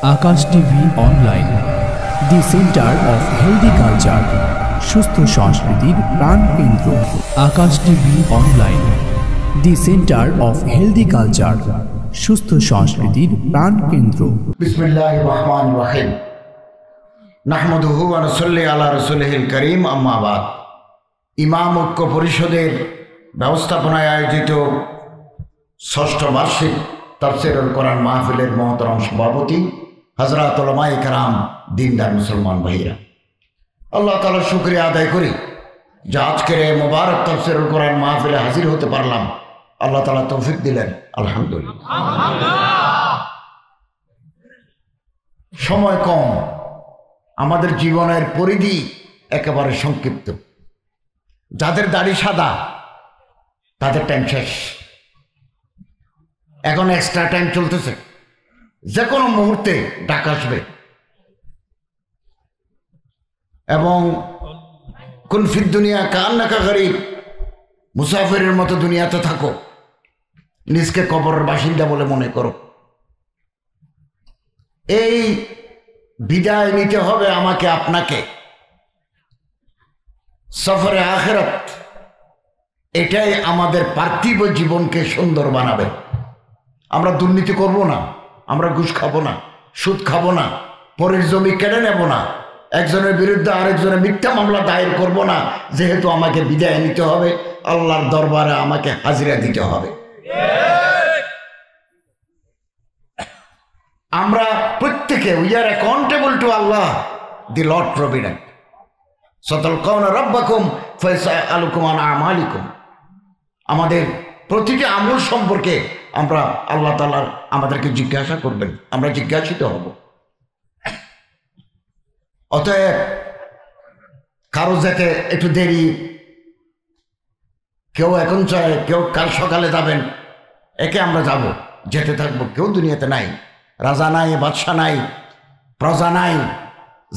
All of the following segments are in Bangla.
Akash TV online, the centre of healthy culture, সুস্থ সংস্কৃতির প্রাণ কেন্দ্র। Akash TV online, the centre of healthy culture, সুস্থ সংস্কৃতির প্রাণ কেন্দ্র। বিসমিল্লাহির রহমানির রহিম। নাহমাদুহু ওয়া নুসাল্লি আলা রাসূলিহিল কারীম, আম্মা বাদ। ইমাম ঐক্য পরিষদের ব্যবস্থাপনায় আয়োজিত ষষ্ঠ বার্ষিক তাফসীরুল কোরআন মাহফিলের মহতরম সভাপতি হযরত উলামায়ে কেরাম, দিনদার মুসলমান ভাইরা, আল্লাহ তাআলার শুকরিয়া আদায় করি যে আজকের এই মোবারক তাফসীরুল কোরআন মাহফিলে হাজির হতে পারলাম। আল্লাহ তাআলা তৌফিক দিলেন, আলহামদুলিল্লাহ। সময় কম, আমাদের জীবনের পরিধি একেবারে সংক্ষিপ্ত। যাদের দাড়ি সাদা তাদের টাইম শেষ, এখন এক্সট্রা টাইম চলতেছে, যে কোনো মুহূর্তে ডাক আসবে। এবং কুন ফিদ দুনিয়া কান্নাকা গরিব, মুসাফিরের মতো দুনিয়াতে থাকো, নিজকে কবরের বাসিন্দা বলে মনে করো। এই বিদায় নিতে হবে আমাকে আপনাকে, সফরে আখিরাত। এটাই আমাদের পার্থিব জীবনকে সুন্দর বানাবে। আমরা দুর্নীতি করব না, আমরা ঘুষ খাবো না, সুদ খাবো না, পরের জমি কেড়ে নেব না, একজনের বিরুদ্ধে আরেকজনের মিথ্যা মামলা দায়ের করব না। যেহেতু আমাকে বিদায় নিতে হবে, আল্লাহর দরবারে আমাকে হাজিরা দিতে হবে। আমরা প্রত্যেকে we are accountable to Allah, the lord provident. সাতালকাউনা রাব্বাকুম ফায়াসআলুকুম আন আমালিকুম। আমাদের প্রতিটি আমল সম্পর্কে আমরা আল্লাহ তাআলা আমাদেরকে জিজ্ঞাসা করবেন, আমরা জিজ্ঞাসিত হব। অতএব কারো যাতে একটু দেরি, কেউ এখন চায়, কেউ কাল সকালে যাবেন, একে আমরা যাব, যেতে থাকবো। কেউ দুনিয়াতে নাই, রাজা নাই, বাদশা নাই, প্রজা নাই,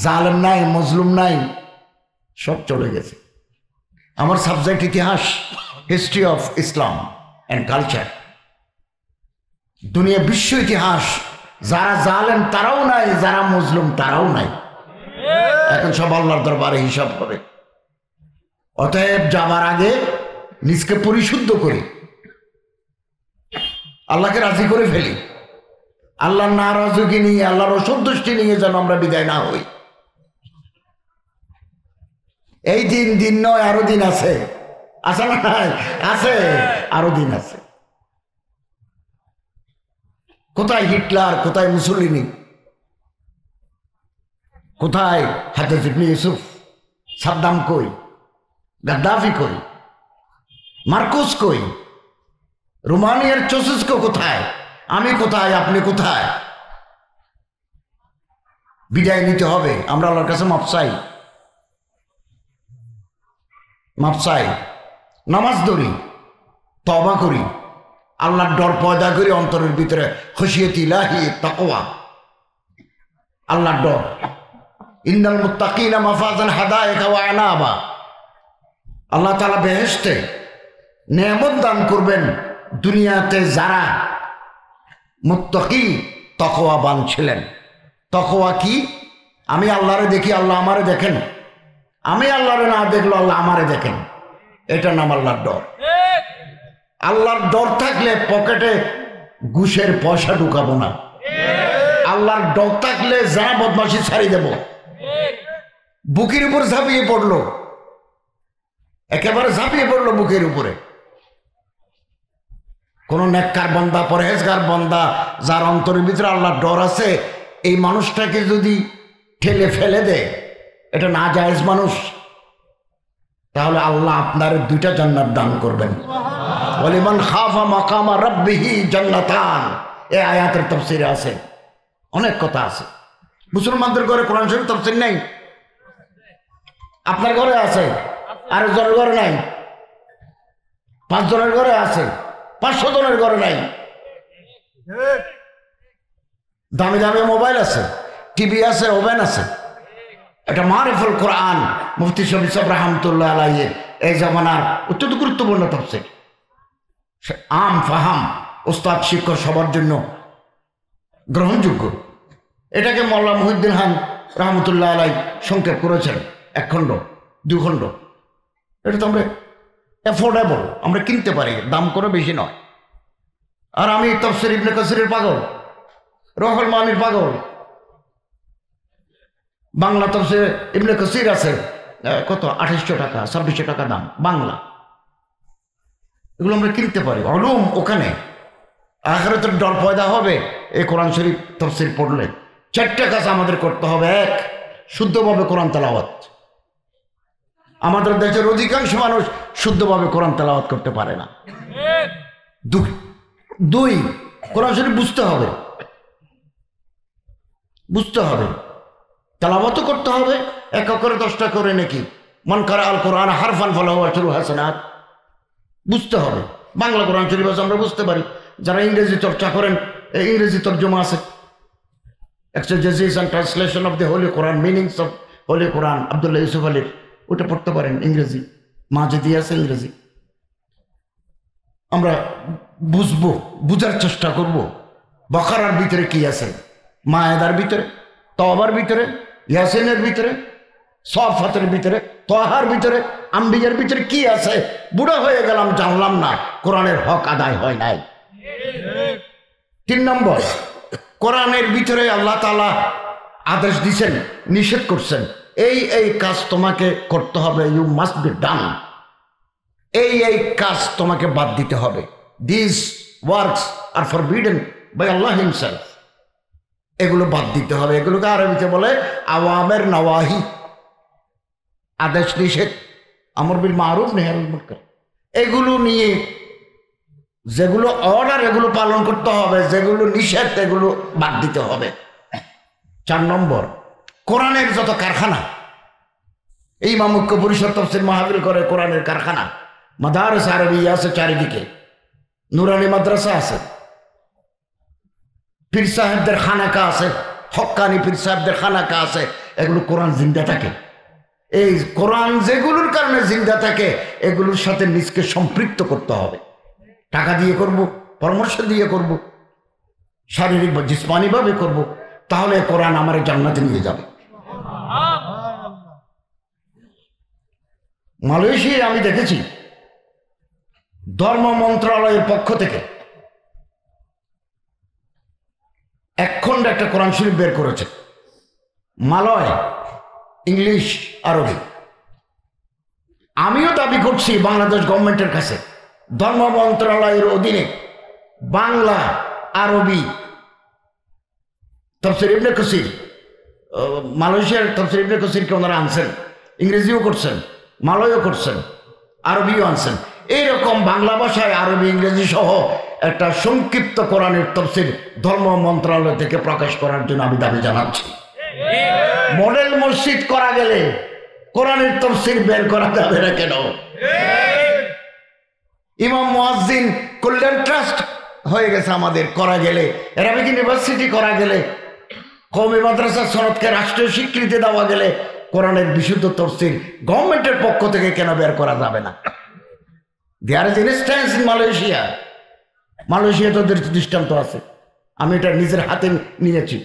জালেম নাই, মজলুম নাই, সব চলে গেছে। আমার সাবজেক্ট ইতিহাস, history of Islam and culture. দুনিয়া বিশ্ব ইতিহাস। যারা জালেম তারাও নাই, যারা মজলুম তারাও নাই। এখন সব আল্লাহর দরবারে হিসাব হবে। অতএব যাবার আগে নিজকে পরিশুদ্ধ করি, আল্লাহকে রাজি করে ফেলি। আল্লাহর নারাজগি নিয়ে, আল্লাহর অসন্তুষ্টি নিয়ে যেন আমরা বিদায় না হই। এই দিন নয়, আরো দিন আছে, আছে না? আছে, আরো দিন আছে। কোথায় হিটলার, কোথায় মুসলিনি, কোথায় হাজ্জাজ ইবনে ইউসুফ, সাদ্দাম কই, গাদ্দাফি কই, মার্কোস কই, রোমানিয়ার চৌসেস্কো কোথায়, আমি কোথায়, আপনি কোথায়? বিদায় নিতে হবে। আমরা আল্লাহর কাছে মাপ চাই, মাপ চাই, নামাজ ধরি, তওবা করি, আল্লাহর ডর পয়দা করি অন্তরের ভিতরে, খশিয়াত ইলাহি, তাকওয়া, আল্লাহর ডর। ইন্নাল মুত্তাকিনা মাফাজান হাদায়েকা ওয়া আনাবা। আল্লাহ তাআলা বেহেশতে নেয়ামত দান করবেন দুনিয়াতে যারা মুত্তাকি, তাকওয়াবান ছিলেন। তাকওয়া কি? আমি আল্লাহরে দেখি, আল্লাহ আমারে দেখেন। আমি আল্লাহরে না দেখলো আল্লাহ আমারে দেখেন। এটার নাম আল্লাহর ডর। আল্লাহর ডর থাকলে পকেটে ঘুষের পয়সা ঢুকাবো না। আল্লাহর ডর থাকলে যারা বদমাশি ছাড়িয়ে দেব। বুকের উপর ঝাঁপিয়ে পড়লো, একেবারে ঝাঁপিয়ে পড়লো বুকের উপরে। কোন নেককার বান্দা, পরহেজগার বান্দা, যার অন্তরের ভিতরে আল্লাহর ডর আছে, এই মানুষটাকে যদি ঠেলে ফেলে দেয়, এটা না জায়েজ মানুষ, তাহলে আল্লাহ আপনার দুইটা জান্নাত দান করবেন। ওয়ালিমান খাফা মাকামা রাব্বিহি জান্নাতান। এই আয়াতের তাফসীরে আছে, অনেক কথা আছে। মুসলমানদের ঘরে কোরআন শরীফ তাফসীর নাই, আপনার ঘরে আছে, আরেকজনের ঘরে নাই, 5 জনের ঘরে আছে, 500 জনের ঘরে নাই। দামি দামি মোবাইল আছে, টিভি আছে, ওভেন আছে। এটা মারিফুল কোরআন, মুফতি শফি সাহেব রাহমাতুল্লাহ আলাইহি এই জামানার অত্যন্ত গুরুত্বপূর্ণ তাফসীর। আম ফাহাম, ওস্তাদ শিক্ষক সবার জন্য গ্রহণযোগ্য। এটাকে মোল্লা মহিউদ্দিন খান রহমতুল্লাহ আলাই সংক্ষেপ করেছেন 1 খণ্ড 2 খণ্ড। এটা তো আমরা অ্যাফোর্ডেবল, আমরা কিনতে পারি, দাম করে বেশি নয়। আর আমি তাফসীর ইবনে কাসিরের পাগল, রুহুল মানির পাগল। বাংলা তাফসীর ইবনে কাসির আছে কত 2800 টাকা 2600 টাকা দাম বাংলা। এগুলো আমরা কিনতে পারি, উলুম ওখানে। আখিরাতের ডর পয়দা হবে এই কোরআন শরীফ তাফসীর পড়লে। 4টা কাজ আমাদের করতে হবে। 1, শুদ্ধভাবে কোরআন তেলাওয়াত। আমাদের দেশের অধিকাংশ মানুষ শুদ্ধভাবে কোরআন তেলাওয়াত করতে পারে না। 2, কোরআন শরীফ বুঝতে হবে, তেলাওয়াতও করতে হবে। 1 করে 10টা করে নাকি মান কারা আল কোরআন হারফান ফালাহু আশরু হাসানাত। বুঝতে হবে। বাংলা কোরআন শরীফ আছে আমরা বুঝতে পারি। যারা ইংরেজি চর্চা করেন, ইংরেজি তর্জমা আছে, exegesis and translation of the Holy Quran, meanings of Holy Quran, Abdullah Yusuf আলীর, ওটা পড়তে পারেন ইংরেজি। মাজিদি আছে ইংরেজি। আমরা বুঝবো, বুঝার চেষ্টা করব বাকারার ভিতরে কি আছে, মায়েদার ভিতরে, তওবার ভিতরে, ইয়াসিনের ভিতরে, সফাতের ভিতরে, তহার ভিতরে, আম্বিয়ার ভিতরে কি আছে। বুড়া হয়ে গেলাম, জানলাম না, কোরআনের হক আদায় হয় নাই। 3 নম্বর, কোরআনের ভিতরে আল্লাহ তাআলা আদেশ দিয়েছেন, নিষেধ করছেন, এই কাজ তোমাকে করতে হবে, ইউ মাস্ট বি ডান। এই কাজ তোমাকে বাদ দিতে হবে। This works are forbidden by Allah himself. এগুলো বাদ দিতে হবে। এগুলোকে আরবিতে বলে আওয়ামের নওয়াহি, আদেশ নিষেধ, আমর বিল মারুফ নাহি আনিল মুনকার। এগুলো নিয়ে যেগুলো অর্ডার এগুলো পালন করতে হবে, যেগুলো নিষেধ এগুলো বাদ দিতে হবে। 4 নম্বর, কোরআনের যত কারখানা, এই ইমাম ঐক্য পরিষদ তাফসীর মাহফিল করে, কোরআনের কারখানা, মাদারিস আরবিয়া আছে চারিদিকে, নুরানি মাদ্রাসা আছে, পীর সাহেবদের খানাকা আছে, হক্কানি পীর সাহেবদের খানাকা আছে। এগুলো কোরআন জিন্দা থাকে। এই কোরআন যেগুলোর কারণে জিন্দা থাকে এগুলোর সাথে নিজকে সম্পৃক্ত করতে হবে। টাকা দিয়ে করব, পরামর্শ দিয়ে করব, শারীরিক বা জিসমানিভাবে করব, তাহলে কোরআন আমার জান্নাতে নিয়ে যাবে। মালয়েশিয়ায় আমি দেখেছি ধর্ম মন্ত্রণালয়ের পক্ষ থেকে 1 খণ্ড একটা কোরআন শরীফ বের করেছে, মালয়, ইংলিশ, আরবি। আমিও দাবি করছি বাংলাদেশ গভর্নমেন্টের কাছে, ধর্ম মন্ত্রণালয়ের অধীনে বাংলা, আরবি তাফসীর ইবনে কাসির, মালয়েশিয়ার তাফসীর ইবনে কাসিরকে ওনারা আনছেন, ইংরেজিও করছেন, মালয়ও করছেন, আরবিও আনছেন। এইরকম বাংলা ভাষায় আরবি, ইংরেজি সহ একটা সংক্ষিপ্ত কোরআনের তাফসীর ধর্ম মন্ত্রণালয় থেকে প্রকাশ করার জন্য আমি দাবি জানাচ্ছি। মডেল মসজিদ করা গেলে কোরআনের তাফসীর বের করা যাবে না কেন? ইমাম মুয়াজ্জিন কল্যাণ ট্রাস্ট হয়ে গেছে আমাদের, করা গেলে আরবিক ইউনিভার্সিটি করা গেলে, কওমি মাদ্রাসা সনদকে রাষ্ট্রীয় স্বীকৃতি দেওয়া গেলে কোরআনের বিশুদ্ধ তাফসীর গভর্নমেন্টের পক্ষ থেকে কেন বের করা যাবে না? There is instance in Malaysia. মালয়েশিয়াতে ওদের দৃষ্টান্ত আছে, আমি এটা নিজের হাতে নিয়েছি।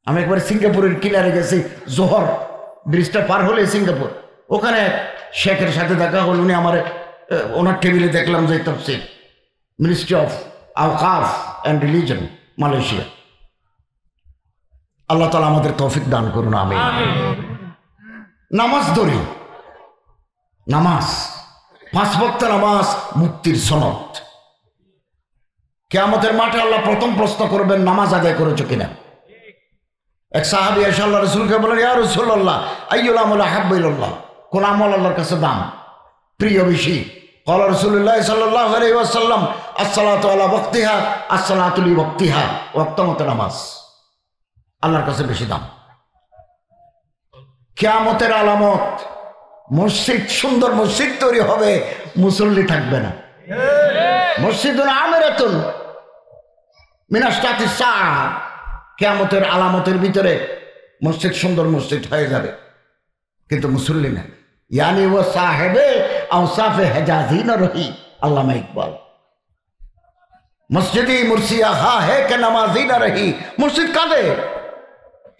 আমি একবার সিঙ্গাপুরের কিনারে গেছি, জোহর ব্রিজটা পার হলে সিঙ্গাপুর, ওখানে শেখের সাথে দেখা হল। উনি আমার ওনার টেবিলে দেখলাম যে তাফসীর, ministry of Awqaf and religion, Malaysia. আল্লাহ তাআলা আমাদের তৌফিক দান করুন, আমিন। নামাজ ধরি, নামাজ 5 ওয়াক্ত নামাজ মুক্তির সনদ। কিয়ামতের মাঠে আল্লাহ প্রথম প্রশ্ন করবেন, নামাজ আদায় করেছো কিনা। এক সাহাবী এসে আল্লাহ রাসূলকে বলেন, ইয়া রাসূলুল্লাহ আইয়ুল আমাল আহাব্বু ইলাল্লাহ, কোন আমল আল্লাহর কাছে দাম প্রিয় বেশি? ক্বালা রাসূলুল্লাহ সাল্লাল্লাহু আলাইহি ওয়াসাল্লাম আসসালাতু আলা ওয়াক্তিহা আসসালাতু লি ওয়াক্তিহা, ওয়াক্ত মতো নামাজ আল্লাহর কাছে বেশি দাম। কিয়ামতের আলামত, মসজিদ, সুন্দর মসজিদ তৈরি হবে, মুসল্লি থাকবে না। মসজিদুন আমিরাতুন মিন আশরাতিস সাআ, কিয়ামতের আলামতের ভিতরে মসজিদ সুন্দর মসজিদ হয়ে যাবে, কিন্তু মুসল্লি না। ইয়ানি ও সাহেবে আওসাফে হেজাজি না রহি, আল্লামা ইকবাল। মসজিদি মুর্সিয়া হা হে কে নামাজি না রহি। মসজিদ কাঁদে।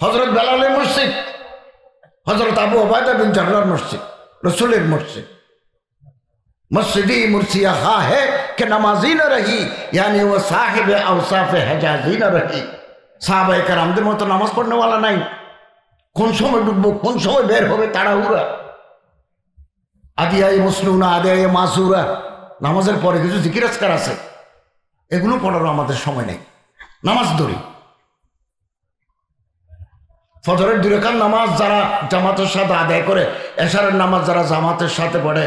হজরত বেলালের মসজিদ, হজরত আবু ওবায়দা বিন জাররাহর মসজিদ, রসুলের মসজিদ। মসজিদি মুর্সিয়া হা হে কে নামাজি না রহি, यानी वो साहिब औसाफ हेजाजी ना रही। সাহাবায়ে কেরামদের মতো নামাজ পড়নেওয়ালা নাই। কোন সময় ডুববো, কোন সময় বের হবে তাড়াহুড়া। আদিয়াই মুসলুনা আদিয়াই মাসুরা, নামাজের পরে কিছু জিকির আজকার আছে, এগুলো পড়ারও আমাদের সময় নেই। নামাজ ধরি। ফজরের 2 রাকাত নামাজ যারা জামাতের সাথে আদায় করে, এশারের নামাজ যারা জামাতের সাথে পড়ে,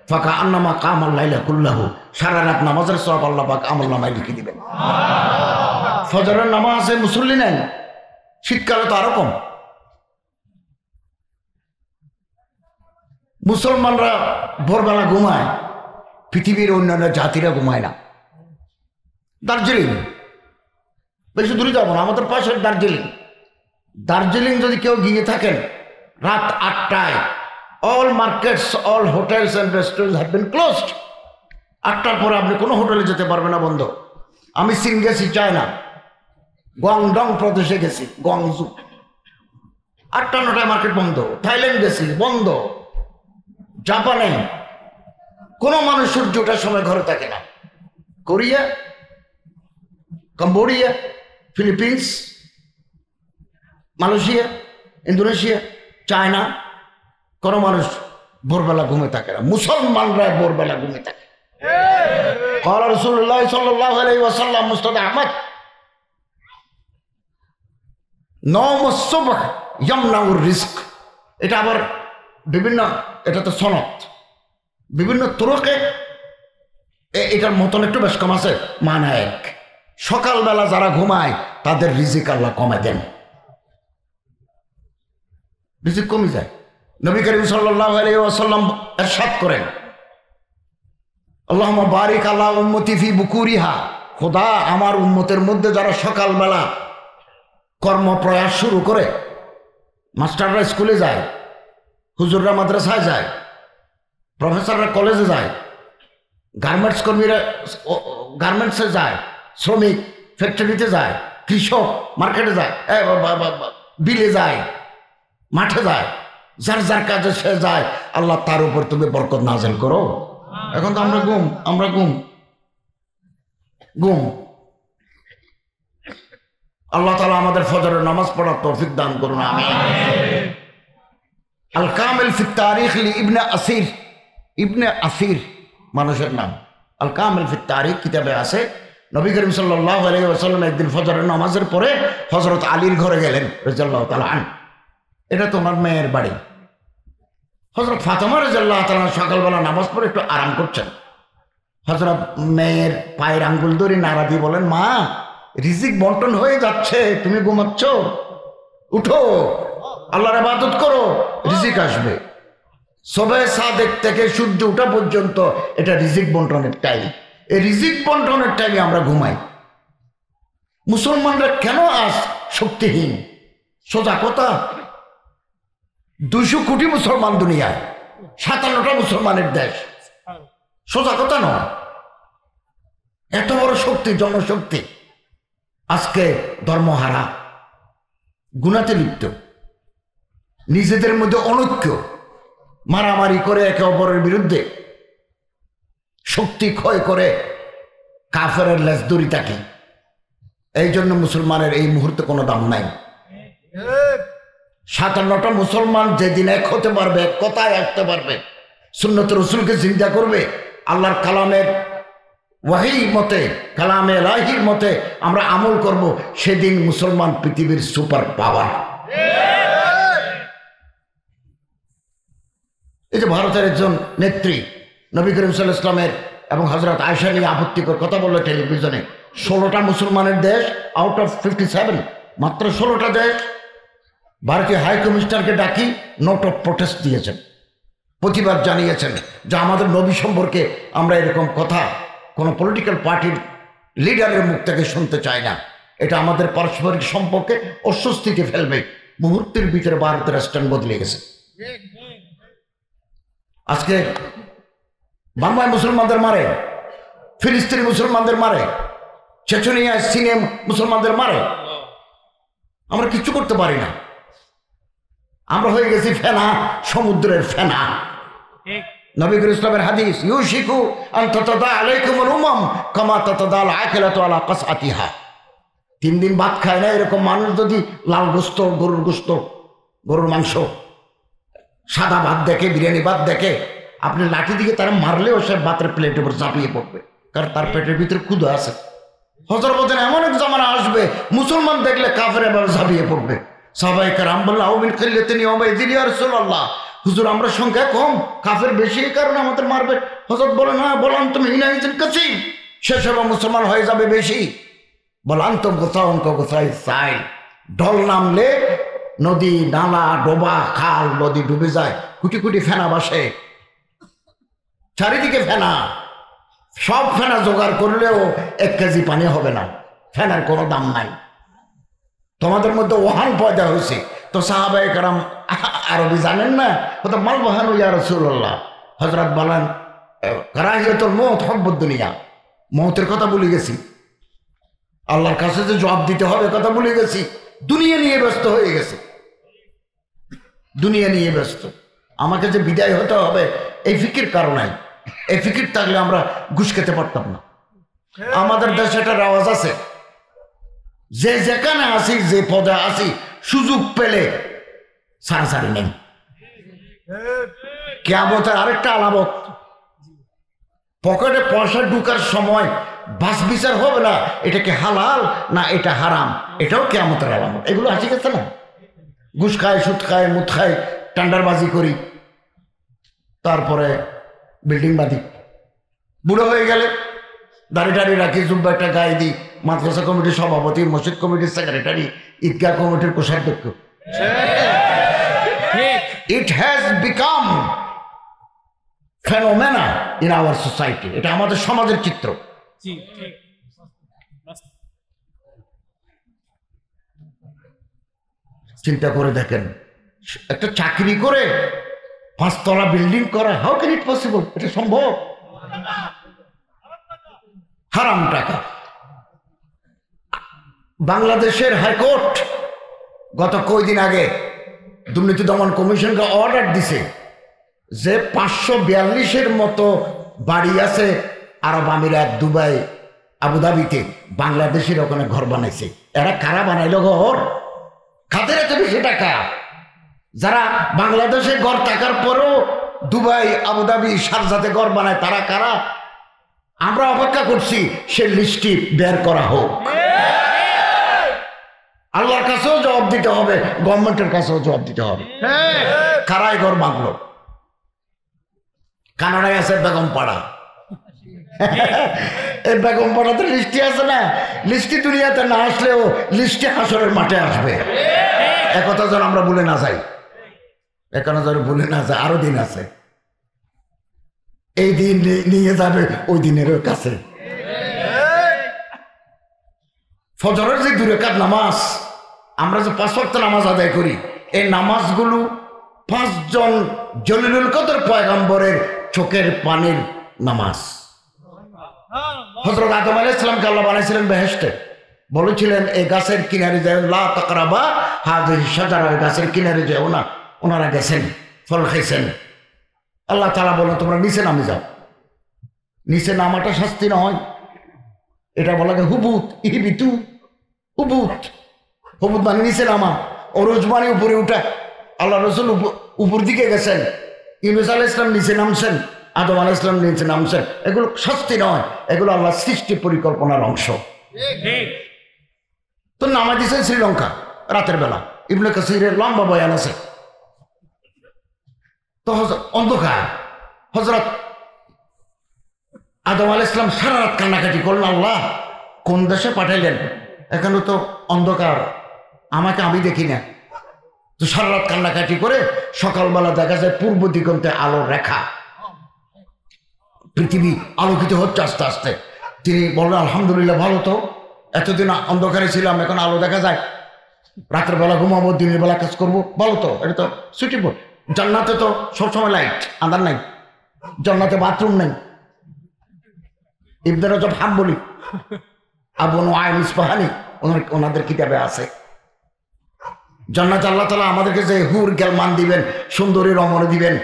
ফাঁকা আন্নামা কামাল লাইলা কুল্লাহু, সারা রাত নামাজের সওয়াব আল্লাহ পাক আমল নামায় লিখে দিবেন। ফজরের নামাজে মুসল্লি নেন, শীতকালে তো আরো কম। মুসলমানরা ভোরবেলা ঘুমায়, পৃথিবীর অন্যান্য জাতিরা ঘুমায় না। দার্জিলিং, বেশি দূরে যাবো না, আমাদের পাশের দার্জিলিং। দার্জিলিং যদি কেউ গিয়ে থাকেন, রাত 8টায় all markets, all hotels and restaurants have been closed. 8টার পরে আপনি কোনো হোটেলে যেতে পারবেন না, বন্ধ। আমি চীন গেছি, চায়না, গুয়াংডং প্রদেশে গেছি, গুয়াংজু, 8টা-9টায় মার্কেট বন্ধ। থাইল্যান্ড গেছি, বন্ধ। জাপানে কোনো মানুষ সূর্য ওঠার সময় ঘরে থাকে না। Korea, Cambodia, Philippines, Malaysia, Indonesia, China, কোনো মানুষ ভোরবেলা ঘুমে থাকে না। মুসলমানরা ভোরবেলা ঘুমে থাকে। قال رسول الله صلى الله عليه وسلم মুস্তাদ আহমদ, নওম সুবহ ইয়ামনাউর রিজক। এটা আবার বিভিন্ন, এটা তো সনদ, বিভিন্ন তুরকে এটার মতন একটু বেশ কম আছে। মানা এক, সকালবেলা যারা ঘুমায় তাদের রিজিক আল্লাহ কমে দেন, রিজিক কমে যায়। নবী করিম সাল্লাল্লাহু আলাইহি ওয়াসাল্লাম ইরশাদ করেন, আল্লাহুম্মা বারিক আলা উম্মতি ফি বুকুরিহা, খোদা আমার উম্মতের মধ্যে যারা সকালবেলা কর্মপ্রয়াস শুরু করে, মাস্টাররা স্কুলে যায়, হুজুররা মাদ্রাসায় যায়, প্রফেসররা কলেজে যায়, গার্মেন্টস কর্মীরা গার্মেন্টসে যায়, শ্রমিক ফ্যাক্টরিতে যায়, কৃষক মার্কেটে যায়, বিলে যায়, মাঠে যায়, যার যার কাজে সে যায়, আল্লাহ তার উপর তুমি বরকত নাযিল করো। এখন তো আমরা ঘুম। আল্লাহ তাআলা আমাদের ফজরের নামাজ পড়ার তৌফিক দান করুন, আমিন। আল কামিল ফি তারিখ লি ইবনে আসির মানুষের নাম। আল কামিল ফি তারিখ কিতাবে আছে, নবী করিম সাল্লাল্লাহু আলাইহি ওয়াসাল্লাম একদিন ফজরের নামাজের পরে হযরত আলীর ঘরে গেলেন রাদিয়াল্লাহু তাআলা আনহু। এটা তো ওনার মেয়ের বাড়ি। হযরত ফাতেমা রাদিয়াল্লাহু তাআলা সকালবেলা নামাজ পড়ে একটু আরাম করছেন। হযরত মেয়ের পায়ের আঙ্গুল ধরে নাড়া দিয়ে বলেন, মা রিজিক বন্টন হয়ে যাচ্ছে, তুমি ঘুমাচ্ছ, উঠো, আল্লাহর ইবাদত করো, রিজিক আসবে। সবে সাদেক থেকে সূর্য ওঠা পর্যন্ত এটা রিজিক বন্টনের টাইম। এই রিজিক বন্টনের টাইমে আমরা ঘুমাই। মুসলমানরা কেন আজ শক্তিহীন? সোজা কথা, 200 কোটি মুসলমান দুনিয়ায়, 57টা মুসলমানের দেশ, সোজা কথা নয়। এত বড় শক্তি, জনশক্তি, আজকে ধর্মহারা, গুনাতে লিপ্ত, নিজেদের মধ্যে অনৈক্য, মারামারি করে একে অপরের বিরুদ্ধে, শক্তি ক্ষয় করে কাফেরের লেজ দড়ি থাকে। এই জন্য মুসলমানের এই মুহূর্তে কোনো দাম নাই। 57টা মুসলমান যেদিন এক হতে পারবে, এক কথায় আসতে পারবে, সুন্নত রসুলকে চিন্তা করবে, আল্লাহর কালামের ওয়াহি মতে, কালামে ইলাহির মতে আমরা আমল করব, সেদিন মুসলমান পৃথিবীর সুপার পাওয়ার। এই যে ভারতের একজন নেত্রী নবী করিম সাল্লাল্লাহু আলাইহি ওয়াসাল্লামের এবং হযরত আয়েশা নিয়ে আপত্তিকর কথা বললো টেলিভিশনে। 16টা মুসলমানের দেশ আউট অফ 57, মাত্র 16টা দেশ ভারতীয় হাই কমিশনারকে ডাকি নোট অফ প্রোটেস্ট দিয়েছেন, প্রতিবাদ জানিয়েছেন যে আমাদের নবী সম্পর্কে আমরা এরকম কথা কোনো পলিটিক্যাল পার্টির লিডারের মুখ থেকে শুনতে চাই না। এটা আমাদের পারস্পরিক সম্পর্কে অস্বস্তিতে ফেলবে। মুহূর্তের ভিতরে ভারতের স্ট্যান্ড বদলে গেছে। আজকে বাংলায় মুসলমানদের মারে, ফিলিস্তিনি মুসলমানদের মারে, চেচনিয়া সিনে মুসলমানদের মারে, আমরা কিচ্ছু করতে পারি না। আমরা হয়ে গেছি ফেনা, সমুদ্রের ফেনা। নবী ইসলামের হাদিস, ইউশিকু আন তাতাদা আলাইকুমুল উমাম কামা তাতাদাল আকিলাতু আলা কাসআতিহা। 3 দিন ভাত খায় না এরকম মানুষ যদি লাল গোস্ত, গরুর গোস্ত, গরুর মাংস, সাদা ভাত দেখে, বিরিয়ানি ভাত দেখে, আপনি লাঠি দিকে তারা মারলেও সে ভাতের প্লেটের উপর ঝাঁপিয়ে পড়বে, কারণ তার পেটের ভিতরে ক্ষুধা আছে। হযরত বলেন এমন এক জামানা আসবে মুসলমান দেখলে কাফের এভাবে ঝাঁপিয়ে পড়বে। সাহাবায়ে কেরাম বললেন আও মিন কিল্লাতিন ইয়াউমা ইযিন ইয়া রাসূলুল্লাহ, হুজুর আমরা সংখ্যা কম, কাফের বেশি, এই কারণে আমাদের মারবে। হযরত বলেন হ্যাঁ, বলেন তুমি হিনাইজিন কাসীর, শেষ হবে মুসলমান হয়ে যাবে বেশি। বলেন তো গোসাউন গোসাই সাইল, ঢল নামলে নদী, নালা, ডোবা, খাল, নদী ডুবে যায়, কুটি কুটি ফেনা বাসে, চারিদিকে ফেনা। সব ফেনা জোগাড় করলেও 1 কেজি পানি হবে না, ফেনার কোনো দাম নাই। তোমাদের মধ্যে ওহান পয়দা হয়েছে, তো সাহাবায়ে কেরাম আরবি জানেন না, তো মাল ওহান ইয়া রাসূলুল্লাহ। হযরত বলেন কারাহিয়াতুল মউত হুব্বুদ দুনিয়া, মউতের কথা ভুলে গেছি, আল্লাহর কাছে যে জবাব দিতে হবে কথা ভুলে গেছি, দুনিয়া নিয়ে ব্যস্ত হয়ে গেছে, দুনিয়া নিয়ে ব্যস্ত। আমাকে যে বিদায় হতে হবে এই ফিকির কারণে, এই ফিকির থাকলে আমরা ঘুষ খেতে পারতাম না। আমাদের দেশে একটা রেওয়াজ আছে, যে যেখানে আসি, যে পদে আসি, সুযোগ পেলে সারাসারি নেই। কিয়ামতের আরেকটা আলামত, পকেটে পয়সা ঢুকার সময় বাস বিচার হবে না এটা কি হালাল না এটা হারাম, এটাও কিয়ামতের আলামত। এগুলো আসি গেছে না, ঘুষ খায়, সুদ খায়, মুদ খায়, টান্ডারবাজি করি, তারপরে বিল্ডিং বাঁধি, বুড়ো হয়ে গেলে দাড়ি টাড়ি রাখি, জুব্বা একটা গায়ে দিই, মাদ্রাসা কমিটির সভাপতি, মসজিদ কমিটির সেক্রেটারি, ঈদগাহ কমিটির কোষাধ্যক্ষ। It has become phenomena in our society. এটা আমাদের সমাজের চিত্র। চিন্তা করে দেখেন, একটা চাকরি করে 5 তলা বিল্ডিং করা, হাউ ক্যান ইট পসিবল? এটা সম্ভব? হারাম টাকা। বাংলাদেশের হাইকোর্ট গত কয়েকদিন আগে দুর্নীতি দমন কমিশনকে অর্ডার দিছে যে 542-এর মতো বাড়ি আছে আরব আমিরাত, দুবাই, আবুধাবিতে, বাংলাদেশের ওখানে ঘর বানাইছে। এরা কারা বানাইলো ঘর? খাদের এত বেশি টাকা, যারা বাংলাদেশে ঘর থাকার পরও দুবাই, আবুধাবি, শারজাতে ঘর বানায়, তারা কারা? আমরা অপেক্ষা করছি সে লিস্টটি বের করা হোক। আল্লাহর কাছেও জবাব দিতে হবে, গভর্নমেন্টের কাছেও জবাব দিতে হবে। কারাই ঘর বাঁধলো? কানাডায় আছে বেগমপাড়া, এই বেগমপাড়াতে লিস্টি আছে না, লিস্টি দুনিয়াতে না আসলেও লিস্টি হাসরের মাঠে আসবে। একথা যেন আমরা ভুলে না যাই, এখনো যেন ভুলে না যায়, আরো দিন আছে, এই দিন নিয়ে যাবে ওই দিনের কাছে। ফজরের যে 2 রাকাত নামাজ, আমরা যে 5 ওয়াক্ত নামাজ আদায় করি, এই নামাজগুলো 5 জন জলিলুল কদর পয়গম্বরের চোখের পানির নামাজ। হযরত আদম আলাইহিস সালামকে আল্লাহ বানাইছিলেন বেহেশতে, বলেছিলেন এই গাছের কিনারে যাও, লা তাকরাবা হাযিহি শাজারা, গাছের কিনারে যাও না। ওনারা গেছেন, ফল খাইছেন। আল্লাহ তাআলা বলেন তোমরা নিচে নামে যাও। নিচে নামাটা শাস্তি নয়, এটা বলা হয় হুবুত, ইহবিতু, হুবুত। হুবুত মানে নিচে নামা, অরুজ মানে উপরে উঠা। আল্লাহ রাসূল উপর দিকে গেছেন, ইউনূস আলাইহিস সালাম নিচে নামছেন, আদম আলাইহিস সালাম নিচে নামছেন। এগুলো শাস্তি নয়, এগুলো আল্লাহর সৃষ্টি পরিকল্পনার অংশ। তো নামা দিয়েছেন শ্রীলঙ্কা রাতের বেলা, ইবনে কাসিরের লম্বা বয়ান আছে। তো অন্ধকার, হযরত আদম আলাইহিস সালাম সারা রাত কান্নাকাটি করলেন, আল্লাহ কোন দেশে পাঠাইলেন, এখানে তো অন্ধকার, আমাকে আমি দেখি না। তো সারা রাত কান্নাকাটি করে সকালবেলা দেখা যায় পূর্ব দিগন্তে আলোর রেখা, পৃথিবী আলোকিত হচ্ছে আস্তে আস্তে। তিনি বললেন আলহামদুলিল্লাহ, ভালো তো, এতদিন অন্ধকারে ছিলাম, এখন আলো দেখা যায়। রাতের বেলা ঘুমাবো, দিনের বেলা কাজ করবো, ভালো তো, এটা তো সুইটেবল। জান্নাতে তো সবসময় লাইট, আন্ধার নাই, জান্নাতে বাথরুম নেই, ইবনে রজব হাম্বলি আবু নুআইম ইসফাহানি ওনাদের কিতাবে আছে। জান্নাত আল্লাহ তাআলা আমাদেরকে যে হুর গেলমান দিবেন, সুন্দরী রমণী দিবেন,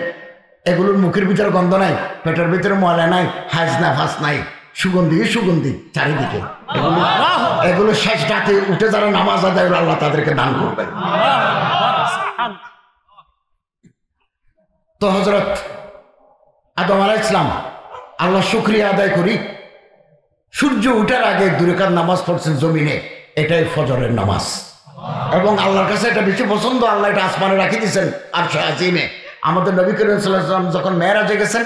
এগুলোর মুখের ভিতরে গন্ধ নাই, পেটের ভিতরে ময়লা নাই, হাজ না ফাঁস নাই, সুগন্ধি চারিদিকে। এগুলো শেষ রাতে উঠে যারা নামাজ আদায় আল্লাহ তাদেরকে দান করবেন। তো হযরত আদম আলাইহিস সালাম আল্লাহ শুকরিয়া আদায় করি, সূর্য উঠার আগে 2 রাকাত নামাজ পড়ছেন জমিনে, এটাই ফজরের নামাজ। এবং আল্লাহর কাছে এটা বেশি পছন্দ, আল্লাহ এটা আসমানে রাখি দিয়েছেন আরশে আজিমে। আমাদের নবী করিম সাল্লাল্লাহু আলাইহি ওয়াসাল্লাম যখন মেরাজে গেছেন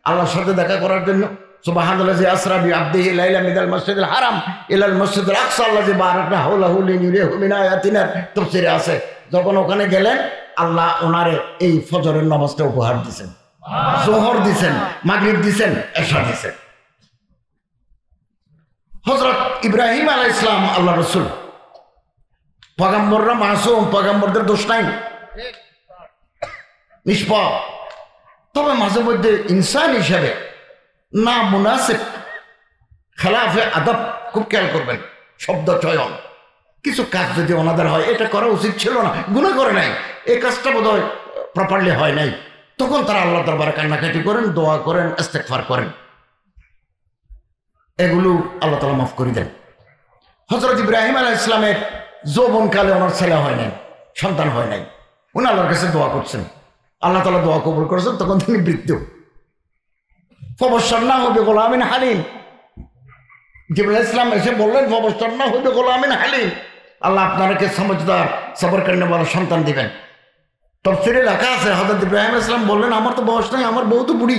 আল্লাহর সাথে দেখা করার জন্য, সুবহানাল্লাযী আসরা বিআবদিহি লাইলা মিনাল মাসজিদিল হারাম ইলাল মাসজিদিল আকসা আল্লাযী বারাকনা হাওলাহু লিনুরিয়াহু মিন আয়াতিনা, তাফসীরে আছে। যখন ওখানে গেলেন আল্লাহ ওনারে এই ফজরের নামাজটা উপহার দিয়েছেন, যোহর দিয়েছেন, মাগরিব দিয়েছেন, এশা দিয়েছেন। হযরত ইব্রাহিম আলাইহিস সালাম আল্লাহর রাসূল, পয়গম্বররা মাসুম, পয়গম্বরদের দোষ নাই, নিষ্পাপ। তবে মাঝে মধ্যে ইনসান হিসাবে না মুনাসিব, খেলাফে আদব, খুব খেয়াল করবেন শব্দ চয়ন। কিছু কাজ যদি ওনাদের হয় এটা করা উচিত ছিল না, গুনাহ করে নাই, এই কাজটা বোধহয় প্রপারলি হয় নাই, তখন তারা আল্লাহ দরবারে কান্নাকাটি করেন, দোয়া করেন, ইস্তেগফার করেন, এগুলো আল্লাহ তাআলা মাফ করে দেন। হযরত ইব্রাহিম আলাইহিস সালামের যৌবনকালে ওনার ছেলে হয় নাই, সন্তান হয় নাই, উনি আল্লাহর কাছে দোয়া করছেন, আল্লাহ তাআলা দোয়া কবুল করেছেন, তখন তিনি বৃদ্ধ। ফাবাশশারনাহু বিগুলামিন হালিম, জিবরাইল আলাইহিস সালাম এসে বললেন ফাবাশশারনাহু বিগুলামিন হালিম, আল্লাহ আপনাকে সমঝদার সবর করনে वाला সন্তান দিবেন। তাফসীরে লেখা আছে হযরত ইব্রাহিম আলাইহিস সালাম বললেন আমার তো বয়স নাই, আমার বউ তো বুড়ি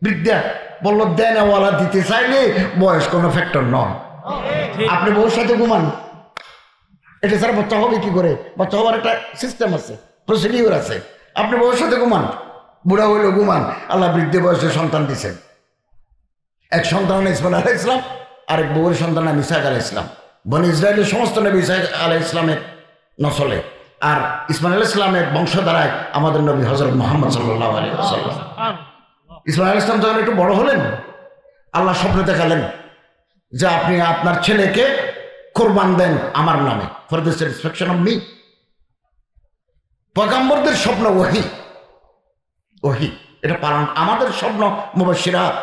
বৃদ্ধা, বলল দেনওয়ালা দিতে চাইলে বয়স কোনো ফ্যাক্টর নয়। আপনি বউর সাথে ঘুমান, এটা ছাড়া বাচ্চা হবে কি করে? বাচ্চা হওয়ার একটা সিস্টেম আছে, প্রসিডিউর আছে। আপনি বউর সাথে ঘুমান, বুড়া হইলেও ঘুমান, আল্লাহ বৃদ্ধ বয়সে সন্তান দিচ্ছেন। এক সন্তান ইসমাইল আলাইহিস সালাম, আরেক বউয়ের সন্তান ইসহাক আলাইহিস সালাম। বনি ইসরায়েলের সমস্ত নবী ইসহাক আলাইহিস সালামের নসলে, আর ইসমাইল আলাইহিস সালামের বংশধারায় আমাদের নবী হযরত মুহাম্মদ সাল্লাল্লাহু আলাইহি ওয়াসাল্লাম। ইসমাইল আলাইহিস সালাম যখন একটু বড় হলেন আল্লাহ স্বপ্নে দেখালেন যে আপনি আপনার ছেলেকে কোরবান দেন আমার নামে, for the satisfaction of me. পয়গম্বরদের স্বপ্ন ওহী এটা পালন, আমাদের স্বপ্ন মুবাশশিরাত,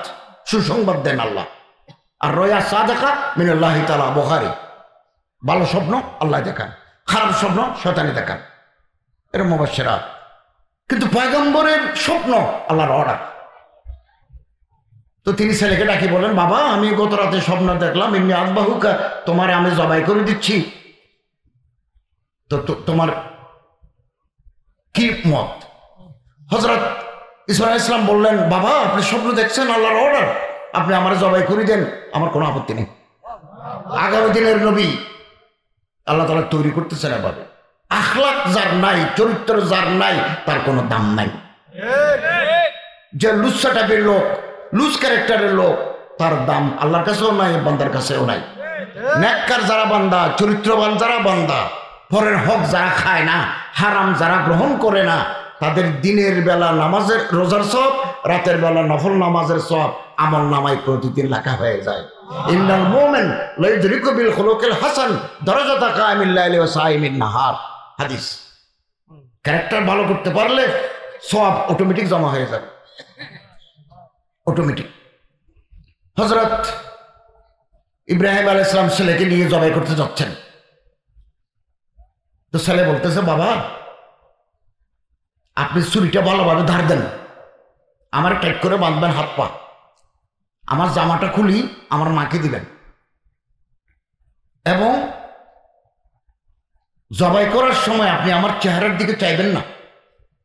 সুসংবাদ দেন আল্লাহ। আর রয়া সাদাকা মিনাল্লাহি তাআলা, বুখারী। ভালো স্বপ্ন আল্লাহ দেখান, খারাপ স্বপ্ন শয়তানি দেখান, এটা মুবাশশিরাত। কিন্তু পয়গম্বরের স্বপ্ন আল্লাহর অর্ডার। তো তিনি ছেলেকে ডাকি বলেন বাবা আমি গত রাতে স্বপ্ন দেখলাম ইন্নী আযবাহুকা, তোমারে আমি জবাই করে দিচ্ছি, তো তোমার কি মত? হযরত ইসমাঈল আলাইহিস সালাম বললেন বাবা আপনি স্বপ্ন দেখছেন, আল্লাহর অর্ডার, আপনি আমারে জবাই করে দেন, আমার কোনো আপত্তি নেই। আগামী দিনের নবী আল্লাহ তাআলা তৈরি করতেছেন এভাবে। আখলাক যার নাই, চরিত্র যার নাই, তার কোনো দাম নাই। যে লুচ্ছা টাইপের লোক, লুজ ক্যারেক্টারের লোক, তার দাম আল্লাহর কাছেও নাই, বান্দার কাছেও নাই। নেককার যারা বান্দা, চরিত্রবান যারা বান্দা, পরের হক যারা খায় না, হারাম যারা গ্রহণ করে না, তাদের দিনের বেলা নামাজের রোজার সওয়াব, রাতের বেলা নফল নামাজের সওয়াব আমল নামায় প্রতিদিন লেখা হয়ে যায়। ইন্নাল মুমিন লা ইউদরিকু বিল খুলুকিল হাসান দারাজাতা কামিল লাইলি ওয়া সাইমিন নাহার, হাদিস। ক্যারেক্টার ভালো করতে পারলে সওয়াব অটোমেটিক জমা হয়ে যাবে, অটোমেটিক। হযরত ইব্রাহিম আলাইহিস সালাম ছেলেকে নিয়ে জবাই করতে যাচ্ছেন, তো ছেলে বলতেছে বাবা আপনি ছুরিটা ভালোভাবে ধার দেন, আমার টাইট করে বাঁধবেন হাত পা, আমার জামাটা খুলি আমার মাকে দিবেন, এবং জবাই করার সময় আপনি আমার চেহারার দিকে চাইবেন না,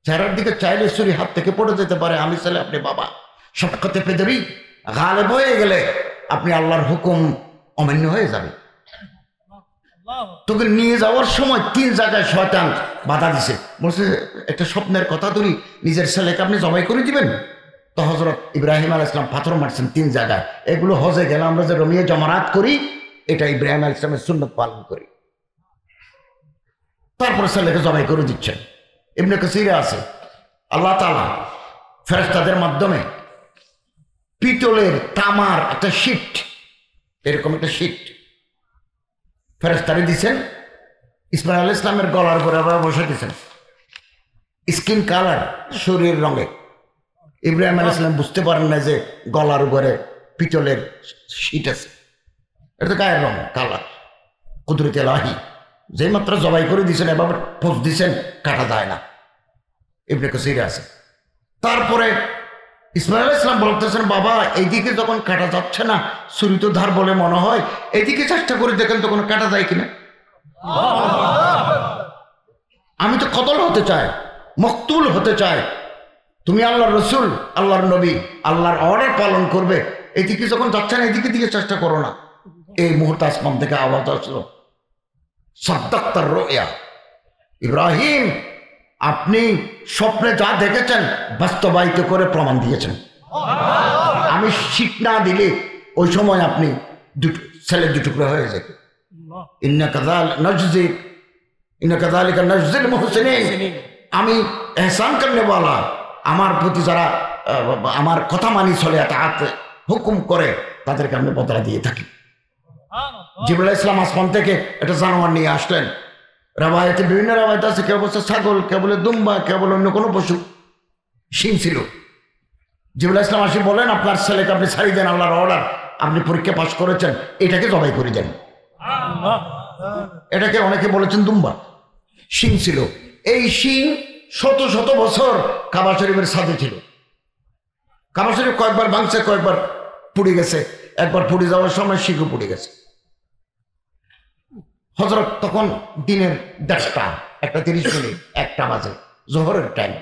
চেহারার দিকে চাইলে ছুরি হাত থেকে পড়ে যেতে পারে। আমি ছেলে আপনি বাবা, শফকতে পেদেবি গালেব হয়ে গেলে আপনি আল্লাহর হুকুম অমান্য হয়ে যাবে। তোকে নিয়ে যাওয়ার সময় 3 জায়গায় শয়তান বাধা দিছে, বলছে একটা স্বপ্নের কথা ধরি নিজের ছেলেকে আপনি জবাই করে দিবেন। তো হযরত ইব্রাহিম আলাইহিস সালাম পাথর মারছেন 3 জায়গায়। এগুলো হজে গেলে আমরা যে রমিয়ে জমারাত করি, এটা ইব্রাহিম আলাইহিস সালামের সুন্নাত পালন করি। তারপরে ছেলেকে জবাই করে দিচ্ছেন। ইবনে কাসিরে আছে আল্লাহ তাআলা ফেরেশতাদের মাধ্যমে পিতলের তামার একটা শীট, এরকম একটা শীট ফেরেশতারে দিছেন, ইসমাইল আলাইহিস সালামের গলার উপরে আবার বসে দিয়েছেন, স্কিন কালার, শরীর রঙে। ইব্রাহিম আলাইহিস সালাম বুঝতে পারেন না যে গলার উপরে পিতলের শীট আছে, এটা তো গায়ের রং, কালার। কুদরতে ইলাহি, যেই মাত্র জবাই করে দিয়েছেন এবার পোজ দিয়েছেন, কাটা যায় না, ইবনে কাসিরে আছে। তারপরে ইসমাইল আলাইহিস সালাম বলতেছেন, বাবা এইদিকে যখন কাটা যাচ্ছে না, ছুরি তো ধার বলে মনে হয়, এইদিকে চেষ্টা করে দেখেন তো কোনো কাটা যায় কিনা। আমি তো কতল হতে চাই, মকতুল হতে চাই। তুমি আল্লাহর রসুল, আল্লাহর নবী, আল্লাহর অর্ডার পালন করবে, এদিকে যখন যাচ্ছে না এদিকে দিকে চেষ্টা করো না। এই মুহূর্তে আসমান থেকে আওয়াজ আসলো, সাদ্দাক্তার রুয়া, ইব্রাহিম আপনি স্বপ্নে যা দেখেছেন বাস্তবায়িত করে প্রমাণ দিয়েছেন। আমি শিখ না দিলে ওই সময় আপনি ছেলে দুটুকরা হয়ে যেত। আমি এহসান করনেওয়ালা, আমার প্রতি যারা আমার কথা মানি চলে, হুকুম করে, তাদেরকে আমি বদলা দিয়ে থাকি। জিবরাইল আলাইহিস সালাম আসমান থেকে একটা জানোয়ার নিয়ে আসলেন। রাবায়াতে বিভিন্ন রাবায়াত আছে, কেউ বলছে ছাগল, কেউ বলে দুম্বা, কেউ বলে অন্য কোনো পশু, শিং ছিল। জিবরাইল আলাইহিস সালাম আসি বলেন, আপনার ছেলেকে আপনি ছাড়িয়ে দেন, আল্লাহর অর্ডার, আপনি পরীক্ষা পাস করেছেন, এটাকে জবাই করে দেন। এটাকে অনেকে বলেছেন দুম্বা, শিং ছিল। এই শিং শত শত বছর কাবা শরীফের সাথে ছিল। কাবা শরীফ কয়েকবার ভাঙছে, কয়েকবার পুড়ে গেছে, একবার পুড়ে যাওয়ার সময় শিখও পুড়ে গেছে। হযরত তখন দিনের 10টা, 1:30, 1টা বাজে, জোহরের টাইম।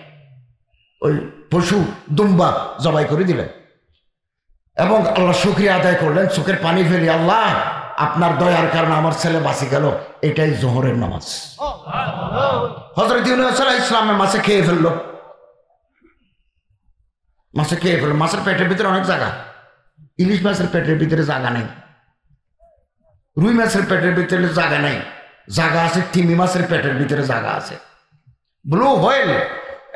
ওই পশু দুম্বা জবাই করে দিলেন এবং আল্লাহ শুকরিয়া আদায় করলেন, চোখের পানি ফেলি, আল্লাহ আপনার দয়ার কারণে আমার ছেলে বাঁচি গেল, এটাই জোহরের নামাজ। হযরত ইউনূস আলাইহিস সালাম মাছে খেয়ে ফেললো, মাছে খেয়ে ফেললো। মাছের পেটের ভিতরে অনেক জায়গা, ইলিশ মাছের পেটের ভিতরে জায়গা নেই, রুই মাছের পেটের ভিতরে জায়গা নেই, জায়গা আছে তিমি মাছের পেটের ভিতরে জায়গা আছে। ব্লু হোয়েল,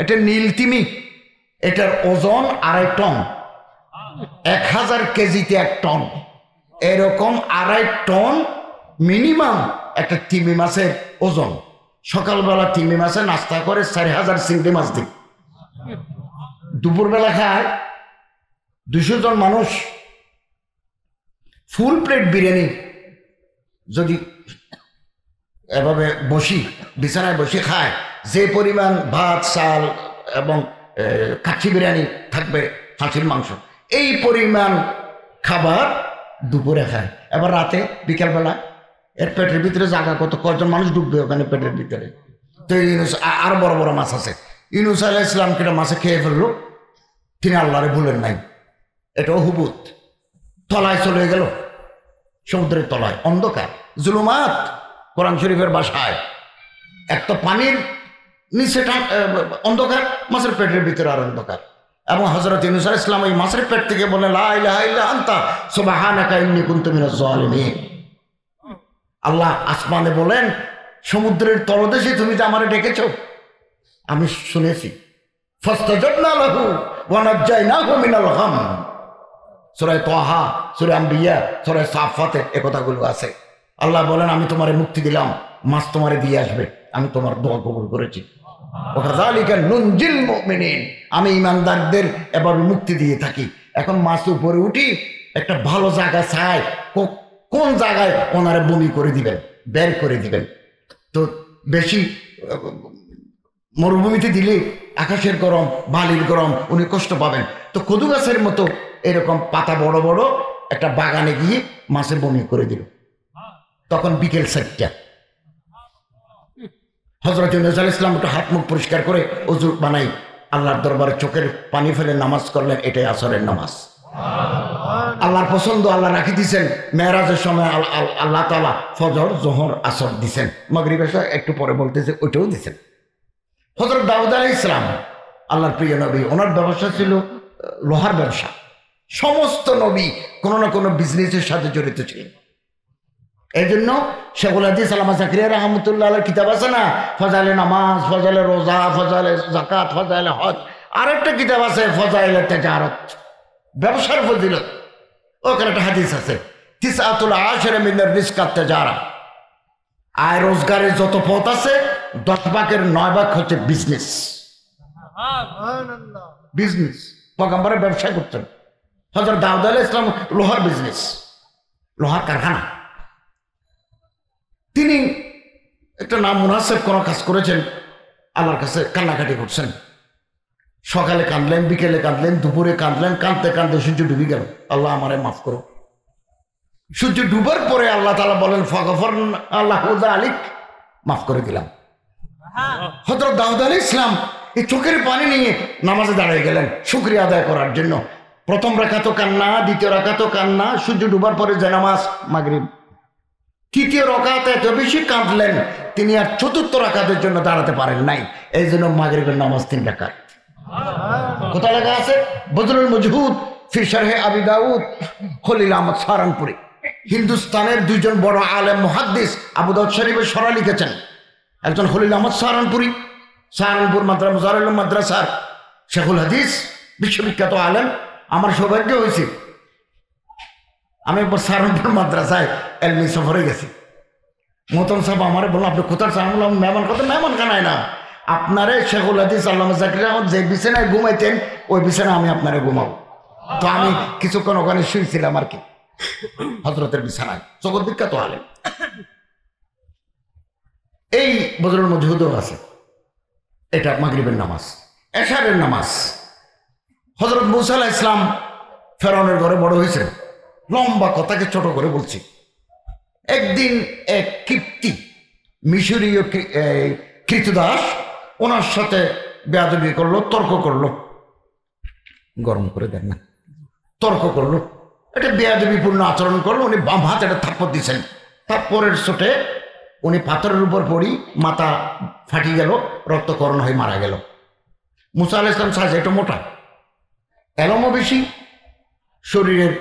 এটা নীল তিমি, এটার ওজন 2.5 টন, 1000 কেজিতে 1 টন, এরকম 2.5 টন মিনিমাম একটা তিমি মাছের ওজন। সকালবেলা তিমি মাছের নাস্তা করে 4000 চিংড়ি মাছ দিই, দুপুরবেলা খায় 200 জন মানুষ। ফুল প্লেট বিরিয়ানি যদি এভাবে বসি, বিছানায় বসে খায়, যে পরিমাণ ভাত, চাল এবং কাচ্চি বিরিয়ানি থাকবে, হাঁসির মাংস, এই পরিমাণ খাবার দুপুরে খায়। এবার রাতে বিকালবেলা এর পেটের ভিতরে জায়গা কত, কয়জন মানুষ ঢুকবে ওখানে পেটের ভিতরে। তো আর বড় বড় মাছ আছে। ইউনূস আলাইহিস সালাম কিনা মাছে খেয়ে ফেললো, তিনি আল্লাহরে ভুলেন নাই। এটাও হুবুত, তলায় চলে গেল, সমুদ্রের তলায় অন্ধকার, জুলুমাত কোরআন শরীফের ভাষায়। এক তো পানির নিচে অন্ধকার, মাছের পেটের ভিতরে আর অন্ধকার। এবং হযরত ইউনূস আলাইহিস সালাম ওই মাছের পেট থেকে বলেন, লা ইলাহা ইল্লা আনতা সুবহানাকা ইন্নী কুনতু মিনাজ জালিমিন। আল্লাহ আসমানে বলেন, সমুদ্রের তলদেশে তুমি যে আমারে ডেকেছো, আমি শুনেছি। ফাস্তাজাবনা লাহু ওয়া নাজ্জায়নাহু মিনাল গাম। সূরা তাহা, সূরা আম্বিয়া, সূরা সাফাতে এই কথাগুলো আছে। আল্লাহ বলেন, আমি তোমারে মুক্তি দিলাম, মাছ তোমারে দিয়ে আসবে, আমি তোমার দোয়া কবুল করেছি। ওয়াকাযালিকা নুনজিল মুমিনিন, আমি ইমানদারদের এভাবে মুক্তি দিয়ে থাকি। এখন মাছ উপরে উঠি, একটা ভালো জায়গা চাই, কোন জায়গায় ওনারা বমি করে দিবেন, বের করে দিবেন। তো বেশি মরুভূমিতে দিলে আকাশের গরম, বালির গরম, উনি কষ্ট পাবেন। তো কদু গাছের মতো এরকম পাতা বড় বড় একটা বাগানে গিয়ে মাছে বমি করে দিল। তখন বিকেল 4টা। হযরত ইউনূস আলাইহিস সালাম একটু হাত মুখ পরিষ্কার করে ওযু বানাই আল্লাহর দরবারে চোখের পানি ফেলে নামাজ করলেন। এটাই আসরের নামাজ। আল্লাহর পছন্দ আল্লাহ রাখি দিয়েছেন। মেরাজের সময় আল্লাহ তাআলা ফজর, জোহর, আসর দিয়েছেন। মাগরিব এশা একটু পরে বলতেছে ওইটাও দিয়েছেন। হযরত দাউদ আলাইহিস সালাম আল্লাহর প্রিয় নবী, ওনার ব্যবসা ছিল লোহার ব্যবসা। সমস্ত নবী কোনো না কোনো বিজনেসের সাথে জড়িত ছিলেন। এই জন্য শেখুল হাদিস আল্লামা জাকারিয়া রাহমাতুল্লাহ আলাইহির কিতাব আছে না, ফজাইলে নামাজ, ফজাইলে রোজা, ফজাইলে যাকাত, ফজাইলে হজ। আরেকটা কিতাব আছে ফজাইলে তিজারত, ব্যবসার ফজিলত। ওখানে একটা হাদিস আছে, তিসআতুল আশরা মিনার রিজকাত তিজারা, আয় রোজগারের যত পথ আছে 10 ভাগের 9 ভাগ হচ্ছে বিজনেস। বিজনেস পয়গম্বরের ব্যবসা করতেন। হযরত দাউদ আলাইহিস সালাম লোহার বিজনেস, লোহার কারখানা। তিনি একটা নাম মুনাসেব কোনো কাজ করেছেন, আল্লাহর কাছে কান্নাকাটি করছেন। সকালে কাঁদলেন, বিকেলে কাঁদলেন, দুপুরে কাঁদলেন, কাঁদতে কাঁদতে সূর্য ডুবে গেল। আল্লাহ আমারে মাফ করো। সূর্য ডুবার পরে আল্লাহ তাআলা বলেন ফাগফর আল্লাহ আলিক, মাফ করে দিলাম। হযরত দাউদ আলাইহিস সালাম এই চোখের পানি নিয়ে নামাজে দাঁড়িয়ে গেলেন শুকরিয়া আদায় করার জন্য। প্রথম রাকাতও কান্না, দ্বিতীয় রাকাতও কান্না, সূর্য ডুবার পরে জানামাজ মাগরিব। তৃতীয় রাকাতে এত বেশি কাঁদলেন তিনি আর চতুর্থ রাকাতের জন্য দাঁড়াতে পারেন নাই। এই জন্য মাগরিবের নামাজ 3 রাকাত। কোথায় লেখা আছে? বদরুল মজহুদ ফি শারহে আবি দাউদ, খলিল আহমদ সাহারানপুরি। হিন্দুস্তানের 2 জন বড় আলেম মুহাদ্দিস আবু দাউদ শরীফের সরা লিখেছেন। একজন খলিল আহমদ সাহারানপুরি, সাহারানপুর মুজাহিদুল মাদ্রাসার শেখুল হাদিস, বিশ্ববিখ্যাত আলেম। আমার সৌভাগ্য হয়েছে আমি একবার সাহারানপুর মাদ্রাসায় এলমি সফরে গেছি। মোহতরম সাহেব আমার বললো আপনি কোথায় চান? বললাম মেহমান কথা, মেহমান খানায় না, আপনারে শেখুল হাদিস আল্লামা জাকির আহমদ যে বিছানায় ঘুমাইতেন ওই বিছানায় আমি আপনারে ঘুমাবো। তো আমি কিছুক্ষণ ওখানে শুয়েছিলাম আর কি, হযরতের বিছানায়। জগৎ বিখ্যাত আলেম। এই বদরুল মজহুদও আছে। এটা মাগরিবের নামাজ। এশারের নামাজ। হযরত মুসা আলাইহিস সালাম ফেরাউনের ঘরে বড় হয়েছেন। লম্বা কথাকে ছোট করে বলছি। একদিন এক কীর্তি মিশরীয় কৃতদাস ওনার সাথে বেয়াদবি করলো, তর্ক করলো। গরম করে দেন না, তর্ক করলো, এটা বেয়াদবিপূর্ণ আচরণ করলো। উনি বাম হাতে একটা থাপ্পড় দিয়েছেন। থাপ্পড়ের চোটে উনি পাথরের উপর পড়ি মাথা ফাটি গেল, রক্তকরণ হয়ে মারা গেল। মুসা আলাইহিস সালাম সাইজ একটু মোটা, এলমও বেশি, শরীরের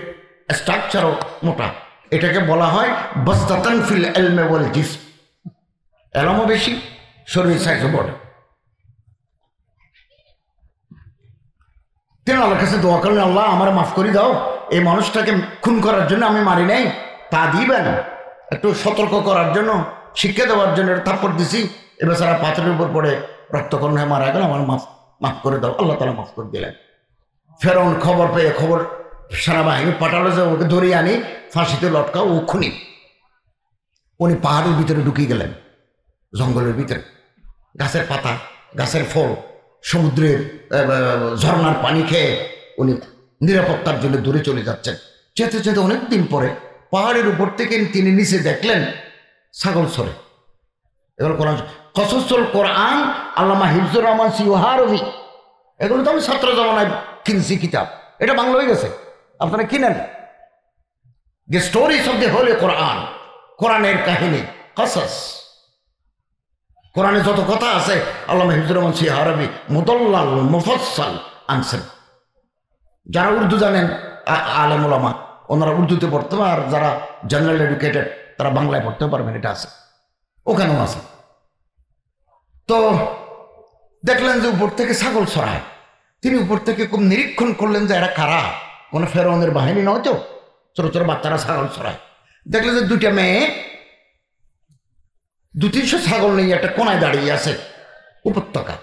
স্ট্রাকচারও মোটা। এটাকে বলা হয় বাসতাতান ফিল ইলমি ওয়াল জিসম। এলমও বেশি, শরীর সাইজও বড়। তিনি আল্লাহর কাছে দোয়া করলেন, আল্লাহ আমার মাফ করে দাও, এই মানুষটাকে খুন করার জন্য আমি মারি নাই, তা দিবেন একটু সতর্ক করার জন্য, শিক্ষা দেওয়ার জন্য থাপ্পড় দিছি, এবার সারা পাথরের উপর পড়ে রক্তকরণ হয়ে মারা গেল, আমার মাফ করে দাও। আল্লাহ তাআলা মাফ করে দিলেন। ফেরাউন খবর পেয়ে সেনাবাহিনী পাঠালো যে ওকে ধরে আনি ফাঁসিতে লটকাও, ও খুনি। উনি পাহাড়ের ভিতরে ঢুকিয়ে গেলেন, জঙ্গলের ভিতরে। গাছের পাতা, গাছের ফল, সমুদ্রের ঝর্ণার পানি খেয়ে উনি নিরাপত্তার জন্য দূরে চলে যাচ্ছেন। যেতে যেতে অনেকদিন পরে পাহাড়ের উপর থেকে তিনি নিচে দেখলেন ছাগল ছড়ে। এগুলো কোরআন কসসুল কোরআন আল্লামা হিফজুর রহমান সিওহারভি, এগুলো তো আমি ছাত্র জমানায় কিনছি কিতাব, এটা বাংলা হয়ে গেছে, আপনারা কিনেন। The stories of the holy Quran, কোরআনের কাহিনী, কসস। কোরআনে যত কথা আছে আল্লামা হিফজুর রহমান সিওহারভি মুদল্লাল মুফাসসাল আনছেন। যারা উর্দু জানেন আলেম ওলামা ওনারা উর্দুতে পড়তে পারবেন, আর যারা জেনারেল এডুকেটেড তারা বাংলায় পড়তে পারবেন, এটা আছে, ওখানেও আছে। তো দেখলেন যে উপর থেকে ছাগল ছড়ায়। তিনি উপর থেকে খুব নিরীক্ষণ করলেন যে এরা কারা, কোনো ফেরাউনের বাহিনী নয় তো, ছোট ছোট বাচ্চারা ছাগল ছড়ায়। দেখলেন যে 2টা মেয়ে 200-300 ছাগল নিয়ে একটা কোনায় দাঁড়িয়ে আছে। উপত্যকা,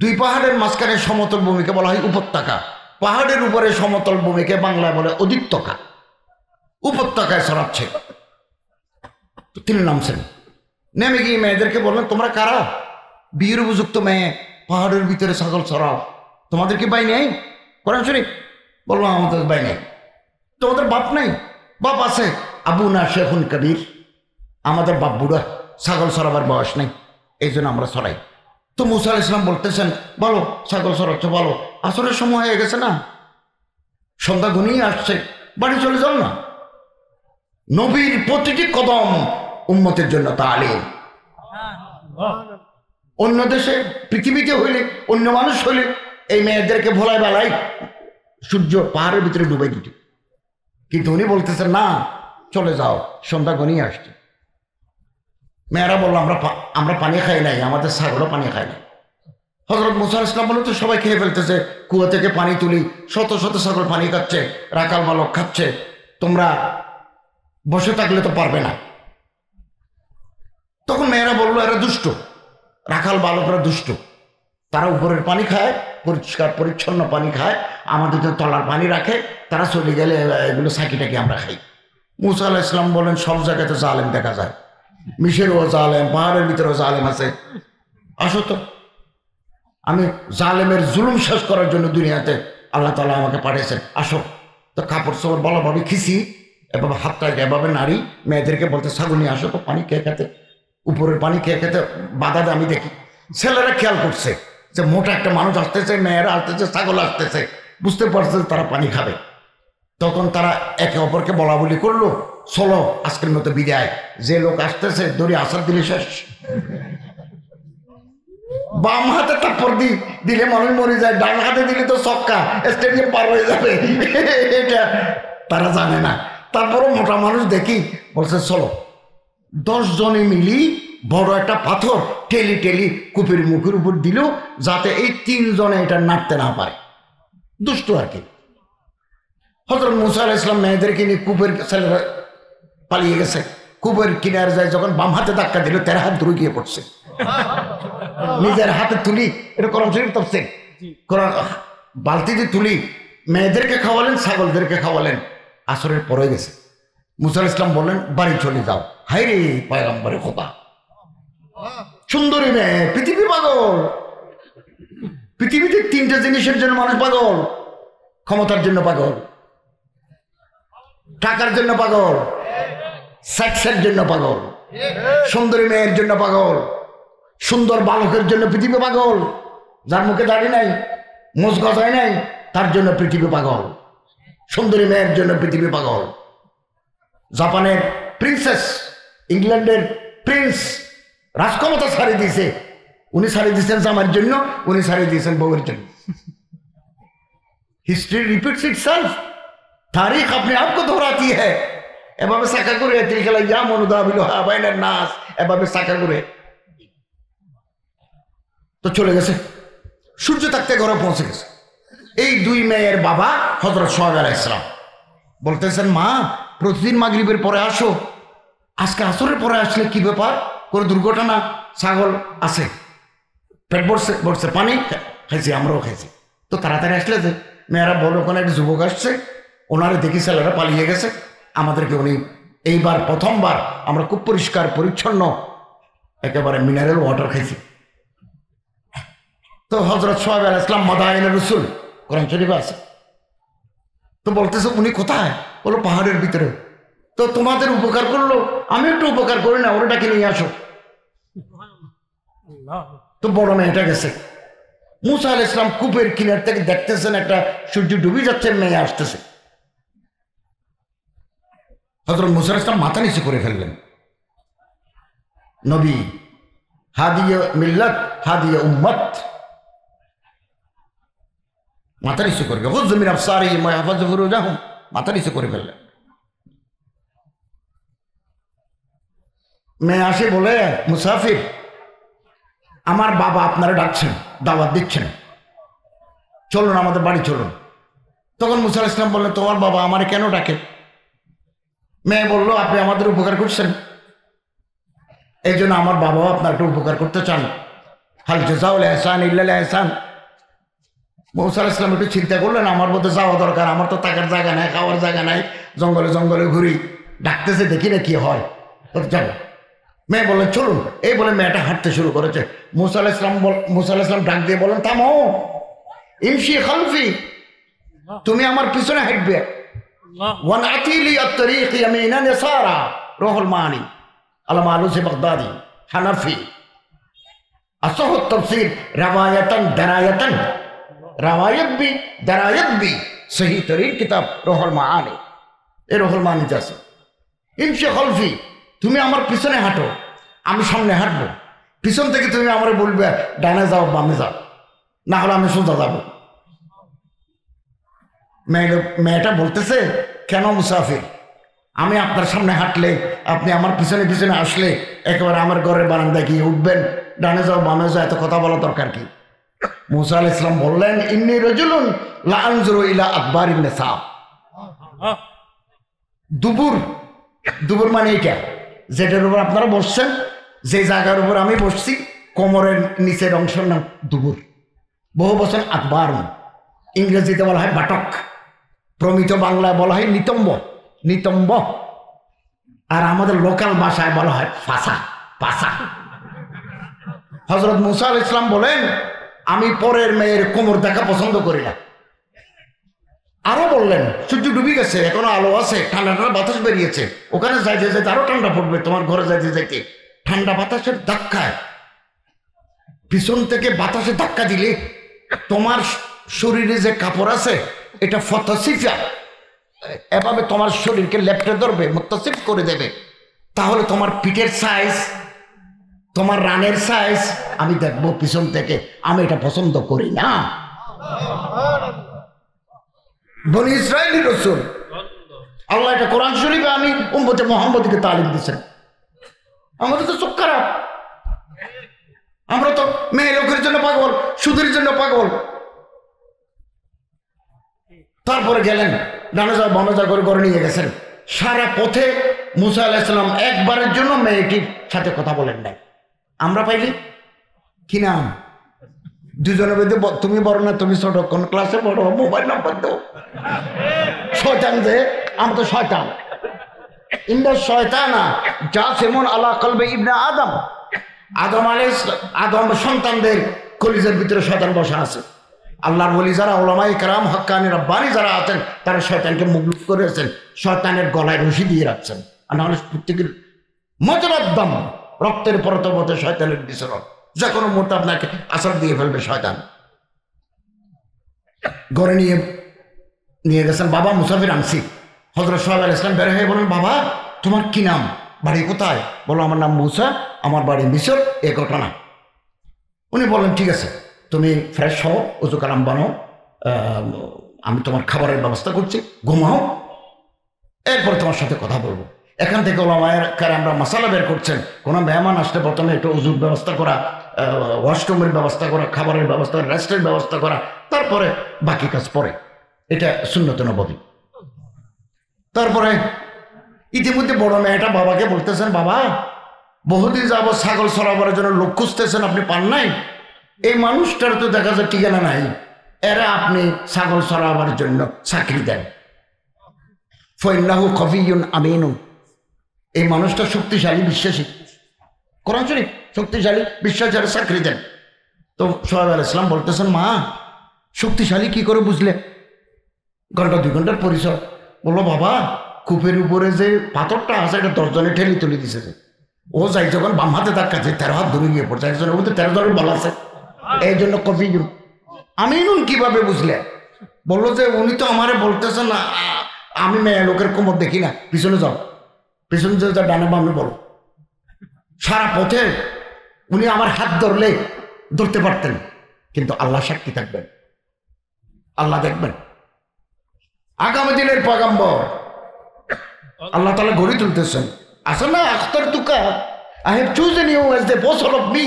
2 পাহাড়ের মাঝখানে সমতল ভূমিকে বলা হয় উপত্যকা, পাহাড়ের উপরে সমতল ভূমিকে বাংলায় বলে অধিত্যকা। উপত্যকায় ছড়াচ্ছে। তো তিনি নামছেন, নেমে গিয়ে মেয়েদেরকে বললেন তোমরা কারা? বিয়ের উপযুক্ত মেয়ে, পাহাড়ের ভিতরে ছাগল ছড়াও, তোমাদের কি বাই নেই? কোরআন শরীফ বললো আমাদের বাই নেই। তোমাদের বাপ নেই? বাপ আছে, আবু না শেখুন কবির, আমাদের বাপ বুড়া, ছাগল ছড়াবার বয়স নেই, এই জন্য আমরা ছড়াই। তো মুসা আলাইহিস সালাম বলতেছেন বলো ছাগল ছড়াচ্ছ, বলো আসরের সময় হয়ে গেছে না, সন্ধ্যা ঘনিয়ে আসছে, বাড়ি চলে যাও না। নবীর প্রতিটি কদম উম্মতের জন্য তালিম। অন্য দেশে পৃথিবীতে হইলে, অন্য মানুষ হইলে এই মেয়েদেরকে ভোলায় বেলায় সূর্য পাহাড়ের ভিতরে ডুবাই দিত, কিন্তু উনি বলতেছেন না চলে যাও, সন্ধ্যা ঘনিয়ে আসছে। মেয়েরা বললো আমরা পানি খাই নাই, আমাদের ছাগলও পানি খাই নাই। হযরত মুসা আলাইহিস সালাম বললো তো সবাই খেয়ে ফেলতেছে, কুয়া থেকে পানি তুলি, শত শত ছাগল পানি খাচ্ছে, রাখাল বালক খাচ্ছে, তোমরা বসে থাকলে তো পারবে না। তখন মেয়েরা বললো এরা দুষ্ট, রাখাল বালকরা দুষ্ট, তারা উপরের পানি খায়, পরিষ্কার পরিচ্ছন্ন পানি খায়, আমাদের জন্য তলার পানি রাখে, তারা চলে গেলে এগুলো সাকিটাকে আমরা খাই। মুসা আলাইহিস সালাম বলেন সব জায়গাতে জালেম দেখা যায়, মিশরেও জালেম, পাহাড়ের ভিতরেও জালেম আছে, আসো তো, আমি জালেমের জুলুম শেষ করার জন্য দুনিয়াতে আল্লাহ তাআলা আমাকে পাঠিয়েছেন, আসো। তো কাপড় চোপড় ভালোভাবে খিচি, এভাবে হাতটা এভাবে নাড়ি, মেয়েদেরকে বলতে ছাগল নিয়ে আসো তো, পানি খেয়ে খেতে, উপরের পানি খেয়ে খেতে বাধা আমি দেখি। ছেলেরা খেয়াল করছে যে মোটা একটা মানুষ আসতেছে, মেয়েরা আসতেছে, ছাগল আসতেছে, বুঝতে পারছে তারা পানি খাবে। তখন তারা একে অপরকে বলা বলি করলো, চলো আজকের মতো বিদায়, যে লোক আসতেছে দড়ি আসার দিলে শেষ। বাম হাতে টাপ্পর দিলে মানুষ মরে যায়, ডান হাতে দিলে তো ছক্কা, স্টেডিয়াম পার হয়ে যাবে, এটা তারা জানে না। তারপরও মোটা মানুষ দেখি বলছে চলো। 10 জনে মিলি বড় একটা পাথর টেলি টেলি কূপের মুখের উপর দিল, যাতে এই 3 জনে এটা নাড়তে না পারে, দুষ্ট আর কি। হযরত মুসা আলাইহিস সালাম মেয়েদেরকে নিয়ে কূপের, ছেলেরা পালিয়ে গেছে, কূপের কিনারে যায়, যখন বাম হাতে ধাক্কা দিল 13 হাত দূরে গিয়ে পড়ছে। নিজের হাতে তুলি, এটা কোরআন শরীফ তাফসীর, কোরআন বালতিতে তুলি, মেয়েদেরকে খাওয়ালেন, ছাগলদেরকে খাওয়ালেন, আসরের পরে গেছে। মুসা আলাইহিস সালাম বললেন বাড়ি চলে যাও। হায় রে পয়গম্বরে খোদা, সুন্দরী মেয়ে, পৃথিবী পাগল, পৃথিবীতে 3টে জিনিসের জন্য মানুষ পাগল, ক্ষমতার জন্য পাগল, টাকার জন্য পাগল, সেক্সের জন্য পাগল, সুন্দরী মেয়ের জন্য পাগল, সুন্দর বালকের জন্য পৃথিবী পাগল, যার মুখে দাড়ি নাই, মোজ গজায় নাই, তার জন্য পৃথিবী পাগল, সুন্দরী মেয়ের জন্য পৃথিবী পাগল। জাপানের প্রিন্সেস, ইংল্যান্ডের প্রিন্স রাজক্ষমতা ছাড়িয়ে দিয়েছে, উনি ছাড়িয়ে দিয়েছেন জামার জন্য, উনি ছাড়িয়ে দিয়েছেন বউয়ের জন্য। হিস্ট্রি রিপিটস ইটসেলফ, তারিখ अपने आप को दोहराती है। এভাবে সাকা করে তিলকালা ইয়া মনুদাবিলু হাবাইনান নাস, এভাবে সাকা করে তো চলে গেছে। সূর্য থাকতে ঘরে পৌঁছে গেছে। এই 2 মেয়ের বাবা হযরত শুআয়ব আলাইহিস সালাম বলতেছেন, মা প্রতিদিন মাগরিবের পরে আসো, আজকে আসরের পরে আসলে কি ব্যাপার, কোনো দুর্ঘটনা? ছাগল আছে, পেট ভরছে, ভরছে পানি খাইছি, আমরাও খাইছি, তো তাড়াতাড়ি আসলে যে। মেয়েরা বলো ওখানে একটা যুবক আসছে, ওনারে দেখি ছেলেরা পালিয়ে গেছে, আমাদেরকে উনি এইবার প্রথমবার আমরা খুব পরিষ্কার পরিচ্ছন্ন একেবারে মিনারেল ওয়াটার খাইছি। তো হযরত শুআয়ব আলাইহিস সালাম মাদায়েনুর রাসূল, কোরআন শরীফে আছে, তো বলতেছে উনি কোথায়? বলো পাহাড়ের ভিতরে। তো তোমাদের উপকার করলো, আমি একটু উপকার করি না, ওটাকে নিয়ে আসো। তো বড় মেয়েটা গেছে। মুসা আলাইহিস সালাম কূপের কিনার থেকে দেখতেছেন একটা সূর্য ডুবে যাচ্ছে, মেয়ে আসতেছে। হযরত মুসা আলাইহিস সালাম মাথা নিচু করে ফেললেন, নবী হাদিয়া মিল্লাত, হাদিয়া উম্মত, মাথা নিচু করে হুযু মিন আবসারিহিম ওয়া ইয়াহফাযু ফুরুজাহুম, মাথা নিচু করে ফেললেন। মেয়ে আসে বলে, মুসাফির, আমার বাবা আপনারা ডাকছেন, দাওয়াত দিচ্ছেন, চলুন আমাদের বাড়ি চলুন। তখন মুসা আলাইহিস সালাম বললেন, তোমার বাবা আমারে কেন ডাকে? মেয়ে বলল, আপনি আমাদের উপকার করছেন, এই জন্য আমার বাবাও আপনার একটু উপকার করতে চান। হাল জাযাউল ইহসান ইল্লাল ইহসান। মুসা আলাইহিস সালাম একটু চিন্তা করলেন, আমার মধ্যে যাওয়া দরকার, আমার তো থাকার জায়গা নাই, খাওয়ার জায়গা নাই, জঙ্গলে জঙ্গলে ঘুরি, ডাকতেছে দেখি না কি হয়, যাবো। মেয়ে বললেন চলুন, এই বলে মেয়েটা হাঁটতে শুরু করেছে। মুসা আলাইহিস সালাম ডাক দিয়ে বলেন, থামো, ইমশি খালফি, তুমি আমার পিছনে হাঁটবে। ওয়ান আতিলি আত-তারিক ইয়ামিনান ইয়াসারা, রুহুল মানি আল্লামা আলুসি বাগদাদি হানাফি, আসহ তাফসীর রাওয়ায়াতান দারায়াতান, রাওয়ায়াত বি দারায়াত বি, সহি তরির কিতাব রুহুল মানি, এই রুহুল মানি আছে। ইমশি খালফি, তুমি আমার পিছনে হাঁটো, আমি সামনে হাঁটবো, পিছন থেকে তুমি আমার বলবে ডানে যাও বামে যাও, না হলে আমি সোজা যাব। মেয়েটা বলতেছে, কেন মুসাফির, আমি আপনার সামনে হাঁটলে, আপনি আমার পিছনে পিছনে আসলে একেবারে আমার ঘরের বারান্দায় গিয়ে উঠবেন, ডানে যাও বামে যাও, এত কথা বলা দরকার কি? মুসা আলাইহিস সালাম বললেন, ইন্নী রাজুলুন লা আনজুরু ইলা আকবারিন নিসা। দুবুর, দুবুর মানে এটা যেটার উপর আপনারা বসছেন, যে জায়গার উপর আমি বসছি কোমরের নিচের অংশের নাম দুবুর, বহু বছর আকবার, ইংরেজিতে বলা হয় বাটক, প্রমিত বাংলায় বলা হয় নিতম্ব, নিতম্ব, আর আমাদের লোকাল ভাষায় বলা হয় ফাঁসা, পাশা। হযরত মুসা আলাইহিস সালাম বলেন, আমি পরের মেয়ের কোমর দেখা পছন্দ করি না। আরো বললেন, সূর্য ডুবে গেছে, এখনো আলো আছে, ঠান্ডা ঠান্ডা বাতাস বেরিয়েছে, ওখানে যাইতে যাইতে আরো ঠান্ডা পড়বে, তোমার ঘরে যাইতে যাইতে ঠান্ডা বাতাসের ধাক্কায়, পিছন থেকে বাতাসে ধাক্কা দিলে তোমার শরীরে যে কাপড় আছে এটা ফতসিফা, এভাবে তোমার শরীরকে লেপটে ধরবে, মুত্তাসিফ করে দেবে। তাহলে তোমার পিঠের সাইজ, তোমার রানের সাইজ আমি দেখবো পিছন থেকে, আমি এটা পছন্দ করি না। বনি ইসরাইলি রাসূল, আল্লাহ এটা কোরআন শরীফে আমি উম্মতে মুহাম্মদকে তালিম দিয়েছেন। আমাদের তো চোখ খারাপ, আমরা তো মেয়ে লোকের জন্য পাগল, সুদের জন্য পাগল। তারপরে গেলেন, ডানাজা বনজা করে ঘরে নিয়ে গেছেন। সারা পথে মুসা আলাইহিস সালাম একবারের জন্য মেয়েটির সাথে কথা বলেন নাই। আমরা পাইলি কি নাম, দুজনের মধ্যে তুমি বড় না তুমি ছোট, কোন ক্লাসে বড়, মোবাইল নাম্বার দাও। শয়তান যে, আমি তো শয়তান, ইন্না শয়তানা জাসিমুন আলা কলবে ইবনে আদম। আদম সন্তানদের কলিজার ভিতরে শয়তান বসা আছে। আল্লাহর ওলি যারা, উলামায়ে কেরাম, হক্কানি রব্বানি যারা আছেন, তারা শয়তানকে মুগলুক করেছেন, শয়তানের গলায় রশি দিয়ে রাখছেন। আর নাহলে প্রত্যেকের মজরাদ্দাম, রক্তের পরতপথে শয়তানের বিচরণ, যে কোনো মুহূর্তে আপনাকে আছর দিয়ে ফেলবে শয়তান। ঘরে নিয়ে গেছেন, বাবা মুসাফির আনছি। হযরত শুআয়ব আলাইহিস সালাম বের হয়ে বলেন, বাবা তোমার কি নাম, বাড়ি কোথায়? বলো, আমার নাম মুসা, আমার বাড়ি মিশর। এ ঘটনা। উনি বললেন, ঠিক আছে, তুমি ফ্রেশ হও, উজু কালাম বানাও, আমি তোমার খাবারের ব্যবস্থা করছি, ঘুমাও, এরপর তোমার সাথে কথা বলবো। এখান থেকে ওলামায়ে কেরামরা মাসালা বের করছেন, কোনো মেহমান আসলে প্রথমে একটু উজুর ব্যবস্থা করা, ওয়াশরুমের ব্যবস্থা করা, খাবারের ব্যবস্থা, রেস্টের ব্যবস্থা করা, তারপরে বাকি কাজ পরে। এটা সুন্নতে নববী। তারপরে ইতিমধ্যে বড় মেয়েটা বাবাকে বলতেছেন, বাবা বহুদিন যাবত ছাগল চড়াবার জন্য লোক খুঁজতেছেন, আপনি পান নাই। এই মানুষটার তো দেখা যায় ঠিকানা নাই, এরা আপনি ছাগল চড়াবার জন্য চাকরি দেন। ফাইন্নাহু কফিয়ুন আমিনুন, এই মানুষটা শক্তিশালী, বিশ্বাসী, কোরআন শরীফ শক্তিশালী, বিশ্বাসী, চাকরি দেন। তো শুআয়ব আলাইহিস সালাম বলতেছেন, মা শক্তিশালী কি করে বুঝলে? ঘন্টা 2 ঘন্টার পরিচয়। বললো, বাবা কূপের উপরে যে পাথরটা আছে এটা 10 জনে ঠেলি তুলে দিছে, ও যাই যখন বাম হাতে ধাক্কাছে 13 হাত দূরে গিয়ে পড়ছে, একজনের মধ্যে 13 জনের বল আছে, এই জন্য কফিয়ুন আমিনুন। কিভাবে বুঝলে? বললো যে উনি তো আমারে বলতেছেন না, আমি মেয়ে লোকের কোমর দেখি না, পিছনে যাও, পিছনে যা ডানে বামে বলো। সারা পথে উনি আমার হাত ধরলে ধরতে পারতেন, কিন্তু আল্লাহ সাক্ষী থাকবেন, আল্লাহ দেখবেন। আগামী দিনের পয়গম্বর আল্লাহ তাআলা গড়ে তুলতেছেন। আসলে না, আখতার তুকা, I have chosen you as the apostle of me,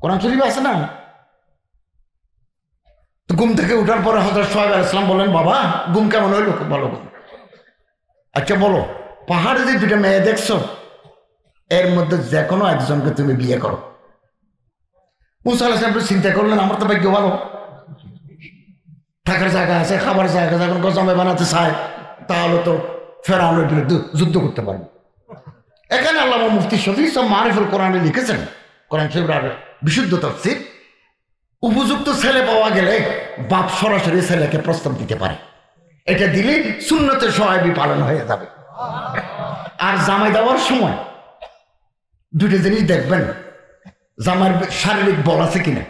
কোরআন শরীফে আছে না? তো ঘুম থেকে উঠার পরে হযরত শুআয়ব আলাইহিস সালাম বলেন, বাবা ঘুম কেমন হইলো? খুব ভালো ঘুম। আচ্ছা বলো, পাহাড়ে যে 2টা মেয়ে দেখছো, এর মধ্যে যে কোনো একজনকে তুমি বিয়ে করো। মুসা আলাইহিস সালাম চিন্তা করলেন, আমার তো ভাগ্য ভালো, থাকার জায়গা আছে, খাবার জায়গা, যখন গজামে বানাতে চায় তাহলে তো ফেরাউনের বিরুদ্ধে যুদ্ধ করতে পারবে। এখানে আল্লামা মুফতি শফি সাহেব মারিফুল কোরআনে লিখেছেন, কোরআন শরীফের বিশুদ্ধ তাফসীর, উপযুক্ত ছেলে পাওয়া গেলে বাপ সরাসরি ছেলেকে প্রস্তাব দিতে পারে, এটা দিলে সুন্নতে শুআয়বী পালন হয়ে যাবে। আর জামাই দেওয়ার সময় 2টা জিনিস দেখবেন, জামার শারীরিক বল আছে কিনা,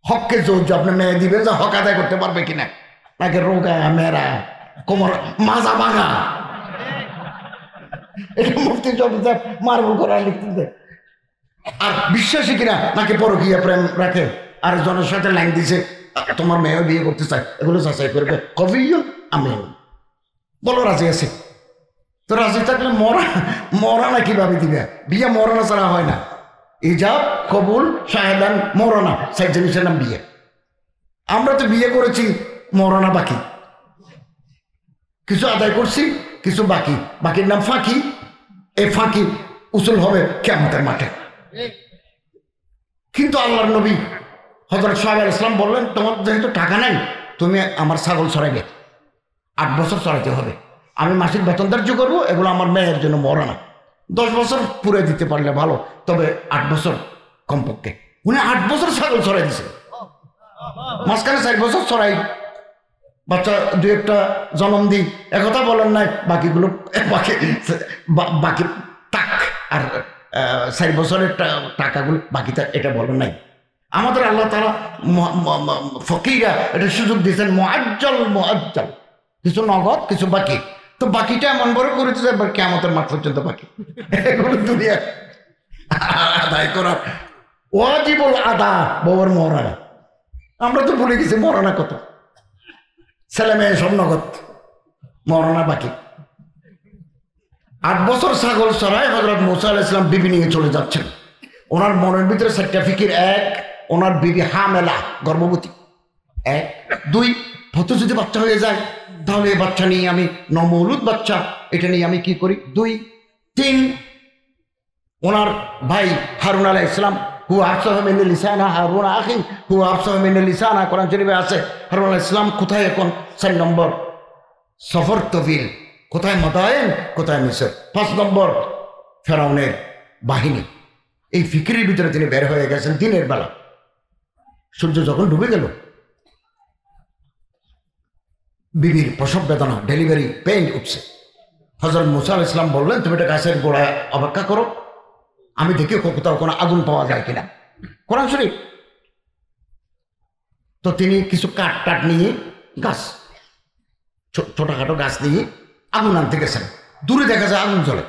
হককে জোর আপনি মেয়ে দিবেন, যে হক আদায় করতে পারবে কিনা, নাকি রোগা মেয়েরা কোমর মাজা ভাঙা। এটা মুফতি শফি সাহেব মারবুল কোরআন লিখতেছে। আর বিশ্বাসী কিনা, নাকি পরকীয়া প্রেম রাখে, আর জনের সাথে লাইন দিছে, তোমার মেয়েও বিয়ে করতে চায়, এগুলো যাচাই করবে। কফিয়ুন আমিন, বলো রাজি আছে। তো রাজি থাকলে মরা না কিভাবে দিবে? বিয়ে মরানা ছাড়া হয় না। ইজাব, কবুল, শাহেদান, মরানা, 4 জিনিসের নাম বিয়ে। আমরা তো বিয়ে করেছি, মরানা বাকি, কিছু আদায় করছি, কিছু বাকি, বাকির নাম ফাঁকি। এই ফাঁকি উসুল হবে কিয়ামতের মাঠে। কিন্তু আল্লাহর নবী হযরত সোহাইব আলাইহিস সালাম বললেন, তোমার যেহেতু টাকা নাই, তুমি আমার ছাগল চড়াইবে, 8 বছর চড়াইতে হবে। আমি মাসিক বেতন ধার্য করবো, এগুলো আমার মেয়ের জন্য মরা না। 10 বছর পুরে দিতে পারলে ভালো, তবে 8 বছর কমপক্ষে। উনি 8 বছর ছাগল চড়াই দিছে। মাঝখানে 4 বছর চড়াই, বাচ্চা 2-1টা জন্ম দিই, একথা বলেন নাই। বাকিগুলো বাকি টাক আর 4 বছরের টাকাগুলো বাকিটা, এটা বলেন নাই। আমাদের আল্লাহ তাআলা ফকিরা এটা সুযোগ দিয়েছেন মুআজ্জাল, কিছু নগদ কিছু বাকি। তো বাকিটা এমন বড় করেছে যে কিয়ামতের মাঠ পর্যন্ত বাকি। এগুলো দুনিয়া আদায় করার ওয়াজিবুল আদা। বউর মহারানা, আমরা তো ভুলে গেছি মহারানা কত, ছেলে মেয়ে সব নগদ, মহারানা বাকি। 8 বছর ছাগল চড়ায় হযরত মুসা আলাইহিস সালাম বিবি নিয়ে চলে যাচ্ছেন। ওনার মনের ভিতরে 4টা ফিকির। 1, ওনার বিবি হামেলা, গর্ভবতী। 1, 2, হয়তো যদি বাচ্চা হয়ে যায় তাহলে এই বাচ্চা নিয়ে আমি, নমৌলুদ বাচ্চা, এটা নিয়ে আমি কি করি। 2, 3, ওনার ভাই হারুন আলাইহিস সালাম, হু আফসাহু মিন লিসানা হারুন আখি, হু আফসাহু মিন লিসানা, কোরআন শরীফে আছে। হারুন আলাইহিস সালাম কোথায় এখন? 4 নম্বর সফর তফিল, কোথায় মাদায়েন, কোথায় মিসর। 5 নম্বর ফেরাউনের বাহিনী। এই ফিকিরের ভিতরে তিনি বের হয়ে গেছেন দিনের বেলা। সূর্য যখন ডুবে গেল, বিবির প্রসব বেদনা, ডেলিভারি পেইন উঠছে। হযরত মুসা আলাইহিস সালাম বললেন, তুমি এটা গাছের গোড়ায় অপেক্ষা করো, আমি দেখি কোথাও কোনো আগুন পাওয়া যায় কিনা। কোরআন শরীফ। তো তিনি কিছু কাঠ নিয়ে, গাছ, ছোটখাটো গাছ নিয়ে আগুন আনতে গেছেন। দূরে দেখা যায় আগুন জ্বলে।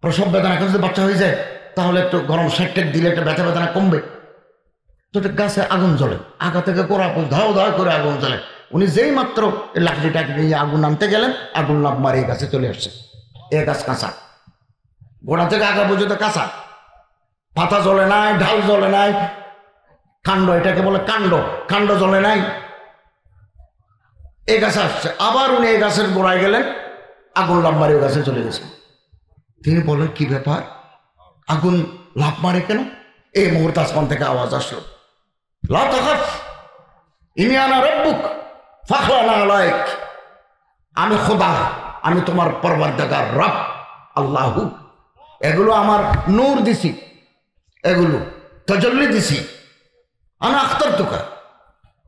প্রসব বেদনা, এখন যদি বাচ্চা হয়ে যায় তাহলে একটু গরম সেকটেক দিলে একটা ব্যথা বেদনা কমবে। তো গাছে আগুন জ্বলে, আগা থেকে গোড়া ধাও ধাও করে আগুন জ্বলে। উনি যেই মাত্র লাকড়িটাকে নিয়ে আগুন আনতে গেলেন, আগুন লাভ মারিয়ে গাছে চলে আসছে। এ গাছ কাঁচা, গোড়া থেকে আগা পর্যন্ত কাঁচা, পাতা জ্বলে নাই, ঢাল জ্বলে নাই, কাণ্ড, এটাকে বলে কাণ্ড, কাণ্ড জ্বলে নাই। এই গাছে আসছে। আবার উনি এই গাছের গোড়ায় গেলেন, আগুন লাভ মারিয়ে গাছে চলে গেছে। তিনি বলেন, কি ব্যাপার, আগুন লাভ মারে কেন? এই মুহূর্তে আসমান থেকে আওয়াজ আসলো, লা তাখাফ ইন্নী আনা রাব্বুক ফাখলানা আলাইক, আমি খোদা, আমি তোমার পরওয়ারদিগার রব আল্লাহু। এগুলো আমার নূর দিছি, এগুলো তাজাল্লি দিছি। আনা আখতারতুকা,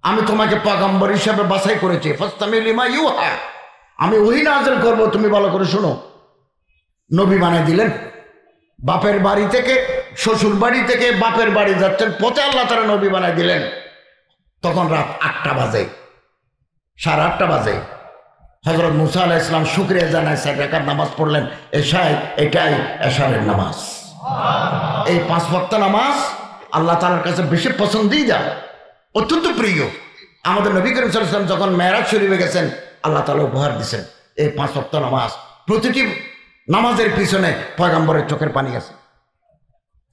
আমি তোমাকে পয়গম্বর হিসেবে বাছাই করেছি। ফাসতামি লিমা ইউহা, আমি ওহী নাযিল করব, তুমি ভালো করে শোনো। নবী বানিয়ে দিলেন। বাপের বাড়ি থেকে, শ্বশুর বাড়ি থেকে বাপের বাড়ি যাচ্ছেন, পথে আল্লাহ তাআলা নবী বানিয়ে দিলেন। তখন রাত 8টা বাজে, 8:30 বাজে। হযরত মুসা আলাইহিস সালাম শুকরিয়া জানায় 4 রাকাত নামাজ পড়লেন। এটাই এশারের নামাজ। এই 5 ওয়াক্ত নামাজ আল্লাহ তাআলার কাছে বেশি পছন্দিদা, অত্যন্ত প্রিয়। আমাদের নবী করিম সাল্লাল্লাহু আলাইহি ওয়াসাল্লাম যখন মেরাজ শরীফে গেছেন, আল্লাহ তাআলা উপহার দিয়েছেন এই 5 ওয়াক্ত নামাজ। প্রতিটি নামাজের পিছনে পয়গম্বরের চোখের পানি আছে।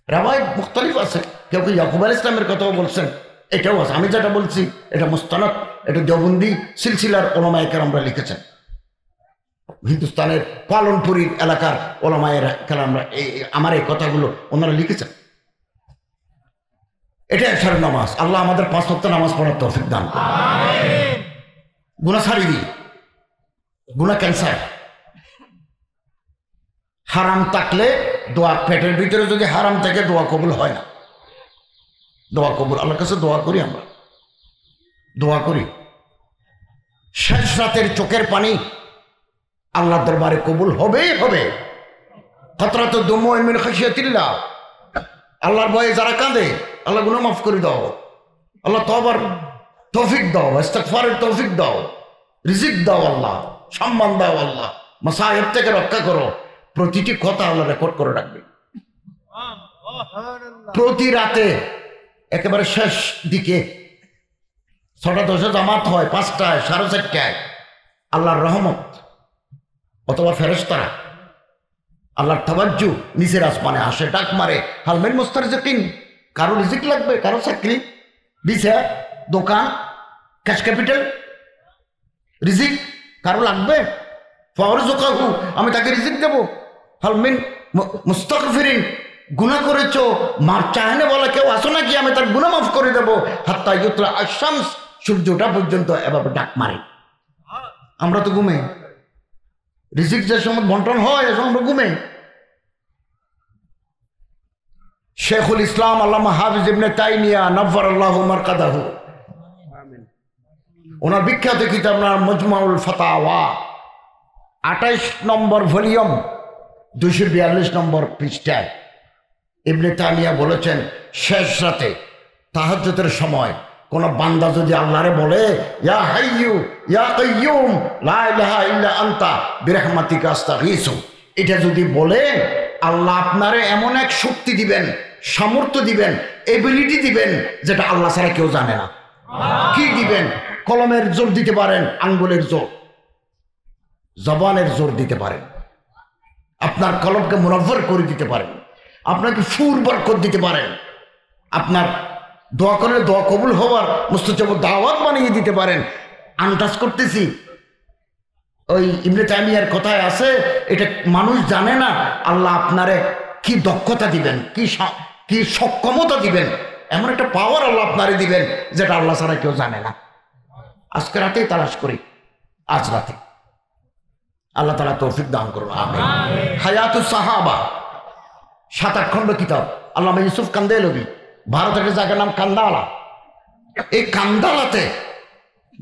রাওয়ায়াত মুখতালিফ আছে, কেউ কেউ ইয়াকুব আলাইহিস সালামের কথাও বলছেন, এটাও আছে। আমি যেটা বলছি এটা মুস্তানাদ, এটা দেওবন্দি সিলসিলার ওলামায়ে কেরামরা লিখেছেন। হিন্দুস্তানের পালনপুরীর এলাকার ওলামায়ে কেরামরা আমার এই কথাগুলো ওনারা লিখেছেন। এটা এশারের নামাজ। আল্লাহ আমাদের 5 ওয়াক্ত নামাজ পড়ার তৌফিক দান করুন। আমিন। গুনাহ ছাড়িয়ে দিই, গুনাহ ক্যান্সার। হারাম থাকলে দোয়া, পেটের ভিতরে যদি হারাম থাকে দোয়া কবুল হয় না। দোয়া কবুল, আল্লাহর কাছে দোয়া করি, আমরা দোয়া করি। শেষ রাতের চোখের পানি আল্লাহর দরবারে কবুল হবেই হবে। কতরাত দুমুই মিন খাশিয়াতিল্লাহ, আল্লাহর ভয়ে যারা কাঁদে, আল্লাহ গুনাহ মাফ করে দাও, আল্লাহ তওবার তৌফিক দাও, ইস্তিগফারের তৌফিক দাও, রিজিক দাও, আল্লাহ সম্মান দাও, আল্লাহ মাসায়েব থেকে রক্ষা করো। প্রতিটি কথা আল্লাহ রেকর্ড করে রাখবে। প্রতি রাতে একেবারে শেষ দিকে 6:10 জামাত হয়, 5টায়, 4:30টায় আল্লাহর রহমত অথবা ফেরেশতারা আল্লাহর তাওয়াজ্জু নিচের আসমানে আসে, ডাক মারে, হালমিন মুস্তারজিকিন, কারো রিজিক লাগবে, কারো চাকরি, ভিসা, দোকান, ক্যাশ ক্যাপিটাল, রিজিক কারো লাগবে, ফারজুকাহু, আমি তাকে রিজিক দেব। হালমিন মুস্তাগফিরিন, গুনাহ করেছো, মাফ চাহনে বলা কেউ আসো নাকি আমি তার গুনাহ মাফ করে দেবো। হাত্তা ইউতলা আশ-শামস, সূর্য ওঠা পর্যন্ত এভাবে ডাক মারে। আমরা তো ঘুমে, রিজিক যে সময় বন্টন হয় এ সময় আমরা ঘুমে। শেখুল ইসলাম আল্লামা হাফিজ ইবনে তাইমিয়া নব্বরাল্লাহু মারকাদাহু, ওনার বিখ্যাত কিতাব মজমাউল ফাতাওয়া 28 নম্বর ভলিউম 242 নম্বর পৃষ্ঠায় ইবনে তাইমিয়া বলেছেন, শেষ রাতে তাহাজ্জুদের সময় কোন বান্দা যদি আল্লাহরে বলে ইয়া হাইয়ু ইয়া কাইয়ুম লা ইলাহা ইল্লা আনতা বিরহমাতিকা আস্তাগীসু, এটা যদি বলে আল্লাহ আপনারে এমন এক শক্তি দিবেন, সামর্থ্য দিবেন, এবিলিটি দিবেন যেটা আল্লাহ ছাড়া কেউ জানে না। কি দিবেন? কলমের জোর দিতে পারেন, আঙ্গুলের জোর, জবানের জোর দিতে পারেন, আপনার কলমকে মুনাফ্ফর করে দিতে পারেন, আপনাকে ফুর বরকত দিতে পারেন, আপনার দোয়া করলে দোয়া কবুল হওয়ার মুস্তাজাব দাওয়াত বানিয়ে দিতে পারেন। আন্দাজ করতেছি ওই ইবনে তাইমিয়ার কথায় আছে, এটা মানুষ জানে না আল্লাহ আপনারে কি দক্ষতা দিবেন, কি সক্ষমতা দিবেন, এমন একটা পাওয়ার আল্লাহ আপনারে দিবেন যেটা আল্লাহ ছাড়া কেউ জানে না। আজকে রাতেই তালাশ করি, আজ রাতে আল্লাহ তাআলা তৌফিক দান করুন, আমিন। হায়াতুস সাহাবা 7-8 খণ্ড কিতাব, আল্লামা ইউসুফ কান্দেলভি, ভারতের একটা জায়গার নাম কান্দালা। এই কান্দালাতে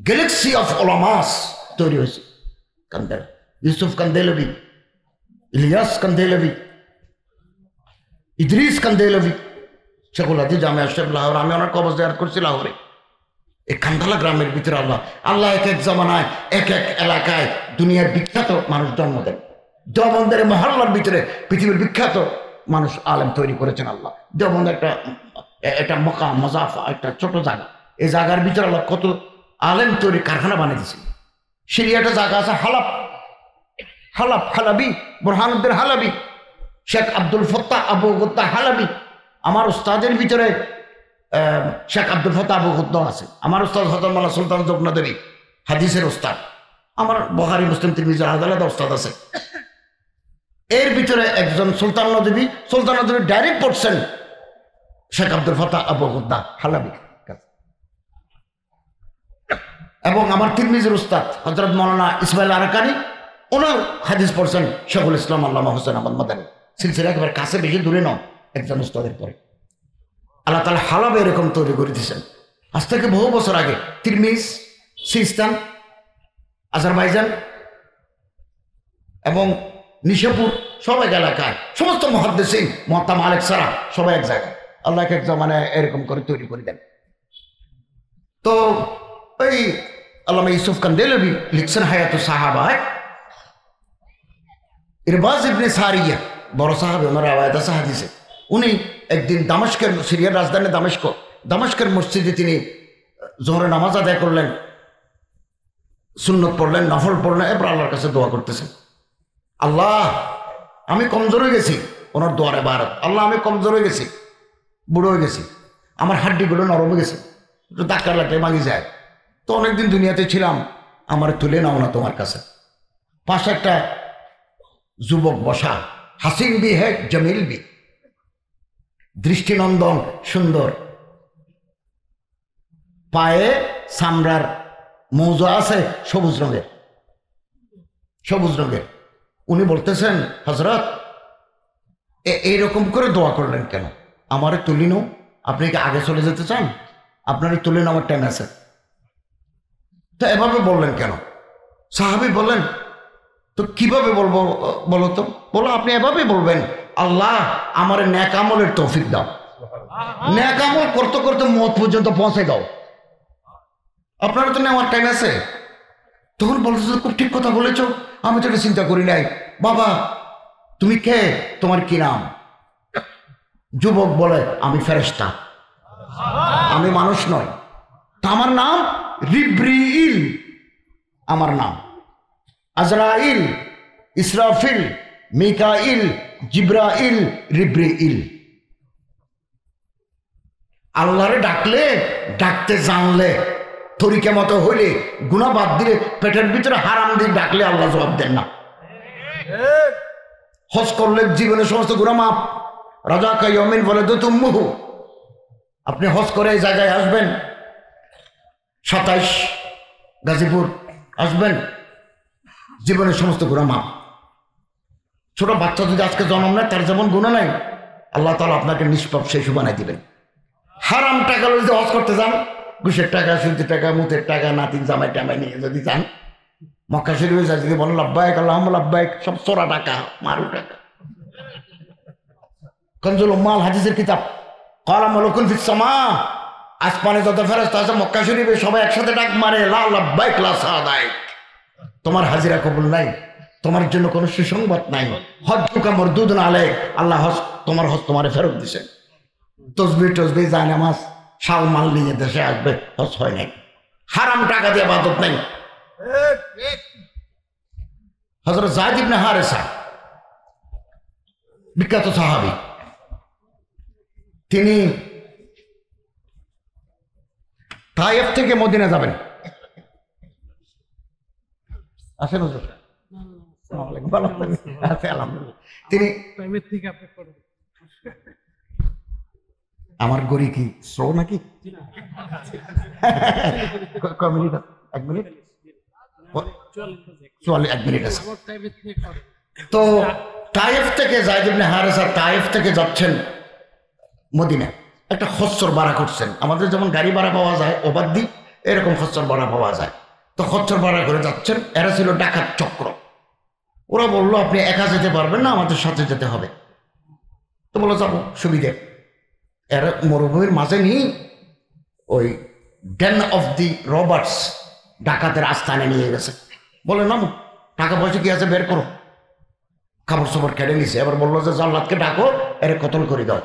গ্যালাক্সি অফ ওলামাস তৈরি হয়েছে। কান্দালা, ইউসুফ কান্দেলভি, ইলিয়াস কান্দেলভি, ইদ্রিস কান্দেলভি, শেখুল হাদিস জামিয়া শেখ লাহোর। আমি ওনার কবর জিয়ারত করছি লাহোরে। এই কান্দালা গ্রামের ভিতরে আল্লাহ এক এক জামানায় এক এক এলাকায় দুনিয়ার বিখ্যাত মানুষ জন্ম দেন। দেওবন্দের মহল্লার ভিতরে পৃথিবীর বিখ্যাত মানুষ আলেম তৈরি করেছেন আল্লাহ। দেওবন্দ একটা মকা মজাফা, একটা ছোট জায়গা, এই জায়গার ভিতরে আল্লাহ কত আলেম তৈরি কারখানা বানিয়ে দিয়েছে। সিরিয়াটা জায়গা আছে হালাবি, বুরহানুদ্দিন হালাবি, শেখ আব্দুল ফত্তাহ আবু গুদ্দা হালাবি। আমার উস্তাদের ভিতরে শেখ আব্দুল ফত্তাহ আবু গুদ্দা আছে। আমার উস্তাদ হযরত মাওলানা সুলতান জগন্নাথদেবী, হাদিসের উস্তাদ। আমার বুখারী মুসলিম তিরমিজি আলাদা উস্তাদ আছে। এর ভিতরে একজন সুলতান নদী ডাইরেক্ট পড়ছেন শেখ আব্দুল ফত্তাহ আবু গুদ্দা হালাবি। এবং আমার তিরমিজির উস্তাদ হযরত মাওলানা ইসমাইল আরাকানি, ওনার হাদিস পড়ছেন শেখুল ইসলাম আল্লামা হোসেন আহমদ মাদানী। সিলসিলা একেবারে কাছে, বেশি দূরে নয়, একজন উস্তাদের পরে আল্লাহ তাআলা হালাবে এরকম তৈরি করে দিয়েছেন। আজ থেকে বহু বছর আগে তিরমিজ, সিস্তান, আজারবাইজান এবং নিশাপুর সব এক এলাকায় সমস্ত মুহাদ্দিসিন, মুহাত্তা মালিক সারা সবাই এক জায়গায় আল্লাহ এক জামানায় এরকম করে তৈরি করে দেন। তো ওই আল্লামা ইউসুফ কান্দেলভি লিখছেন হায়াতুস সাহাবায়, ইরবাজ ইবনে সারিয়া বড় সাহাবী, ওনার রাওয়ায়াত আছে হাদিসে। উনি একদিন দামেস্কের, সিরিয়ার রাজধানী দামেস্কের মসজিদে তিনি জোহরের নামাজ আদায় করলেন, সুন্নত পড়লেন, নফল পড়লেন, এরপর আল্লাহর কাছে দোয়া করতেছেন, আল্লাহ আমি কমজোর হয়ে গেছি। ওনার দোয়ার ইবারত, আল্লাহ আমি কমজোর হয়ে গেছি, বুড়ো হয়ে গেছি, আমার হাড্ডিগুলো নরম হয়ে গেছে, একটু ধাক্কা লাগলে ভাঙি যায়। তো অনেকদিন দুনিয়াতে ছিলাম, আমার তুলে নাও না তোমার কাছে। পাশে একটা যুবক বসা, হাসিন বি হে জমিল বি, দৃষ্টিনন্দন সুন্দর, পায়ে চামড়ার মৌজা আছে সবুজ রঙের। উনি বলতেছেন, হযরত এইরকম করে দোয়া করলেন কেন? আমারে তুলি নাও, আপনি কি আগে চলে যেতে চান? আপনার তুলে নেওয়ার টাইম আছে, তো এভাবে বললেন কেন? সাহাবী বললেন, তো কিভাবে বলবো বলো তো? বলো আপনি এভাবে বলবেন, আল্লাহ আমার নেক আমলের তৌফিক দাও, নেক আমল করতে করতে মওত পর্যন্ত পৌঁছে দাও, আপনারা তো নেওয়ার টাইম আছে। তখন বলতেছে, খুব ঠিক কথা বলেছ, আমি তো এটা চিন্তা করি নাই। বাবা তুমি কে, তোমার কি নাম? যুবক বলে, আমি ফেরেশতা, আমি মানুষ নয়। তা আমার নাম রিব্রিল, আমার নাম আজরাইল, ইসরাফিল, মিকাইল, জিব্রাইল, রিব্রিল। আল্লাহরে ডাকতে জানলে, তরিকা মতো হইলে, গুনাহ বাদ দিলে, পেটের ভিতরে হারাম দিয়ে ডাকলে আল্লাহ জবাব দেন না। হজ করলে জীবনের সমস্ত গুনাহ মাফ। রাজা কাইয়মিন বলে তো তুম্মুহু, আপনি হজ করে এই জায়গায় আসবেন, 27 গাজীপুর আসবেন, জীবনের সমস্ত গুনাহ মাফ। ছোট বাচ্চা যদি আজকে জন্ম নেয়, তার যেমন গুনাহ নাই, আল্লাহ তাআলা আপনাকে নিষ্পাপ শিশু বানাই দিবেন। হারাম টাকা যদি হজ করতে যান, ঘুষের টাকা, সুদের টাকা, মুতের টাকা, নাতিন জামাই টামাই নিয়ে যদি যান, মক্কা শরীফে যায় যদি বলেন লাব্বাইক আল্লাহুম্মা লাব্বাইক, সব চোরা টাকা, মারু টাকা। কনজুল উম্মাল হাদিসের কিতাব, ক্বালা মালাকুন ফিস সামা, আসমানে যত ফেরেশতা আছে মক্কা শরীফে সবাই একসাথে ডাক মারে, লা লাব্বাইক লা সাদাইক, তোমার হাজিরা কবুল নাই, তোমার জন্য কোনো সুসংবাদ নাই, হজ্জুকা মারদুদুন আলাইক, আল্লাহ হজ তোমার হজ তোমারে ফেরত দিয়েছেন। তসবিহ টসবিহ যায় নামাজ শাল মাল নিয়ে দেশে আসবে, হজ হয় নাই, হারাম টাকা দিয়ে ইবাদত নাই। হযরত যায়েদ ইবনে হারেসা বিখ্যাত সাহাবী, তিনি তায়েফ থেকে মদিনা যাবেন। আসেন হুজুর, তিনি আমার গড়ি কি স্লো নাকি? 1 মিনিট, 1 মিনিট, 1 মিনিট আছে। তো তায়েফ থেকে যায়েদ ইবনে হারেসা তায়েফ থেকে যাচ্ছেন মদিনা, একটা খচ্চর ভাড়া করছেন। আমাদের যেমন গাড়ি ভাড়া পাওয়া যায় ওবাদ্দি, এরকম খচ্চর ভাড়া পাওয়া যায়। তো খচ্চর ভাড়া করে যাচ্ছেন। এরা ছিল ডাকাত চক্র। ওরা বললো আপনি একা যেতে পারবেন না, আমাদের সাথে যেতে হবে। তো বলো যাবো, সুবিধে। এরা মরুভূমির মাঝে নিয়ে ওই ডেন অফ দি রবার্টস ডাকাতের আস্থানে নিয়ে গেছে। বলে নামো, টাকা পয়সা কি আছে বের করো। কাপড় চোপড় কেটে নিছে। এবার বললো যে জাল্লাদকে ডাকো, এর কতল করে দাও।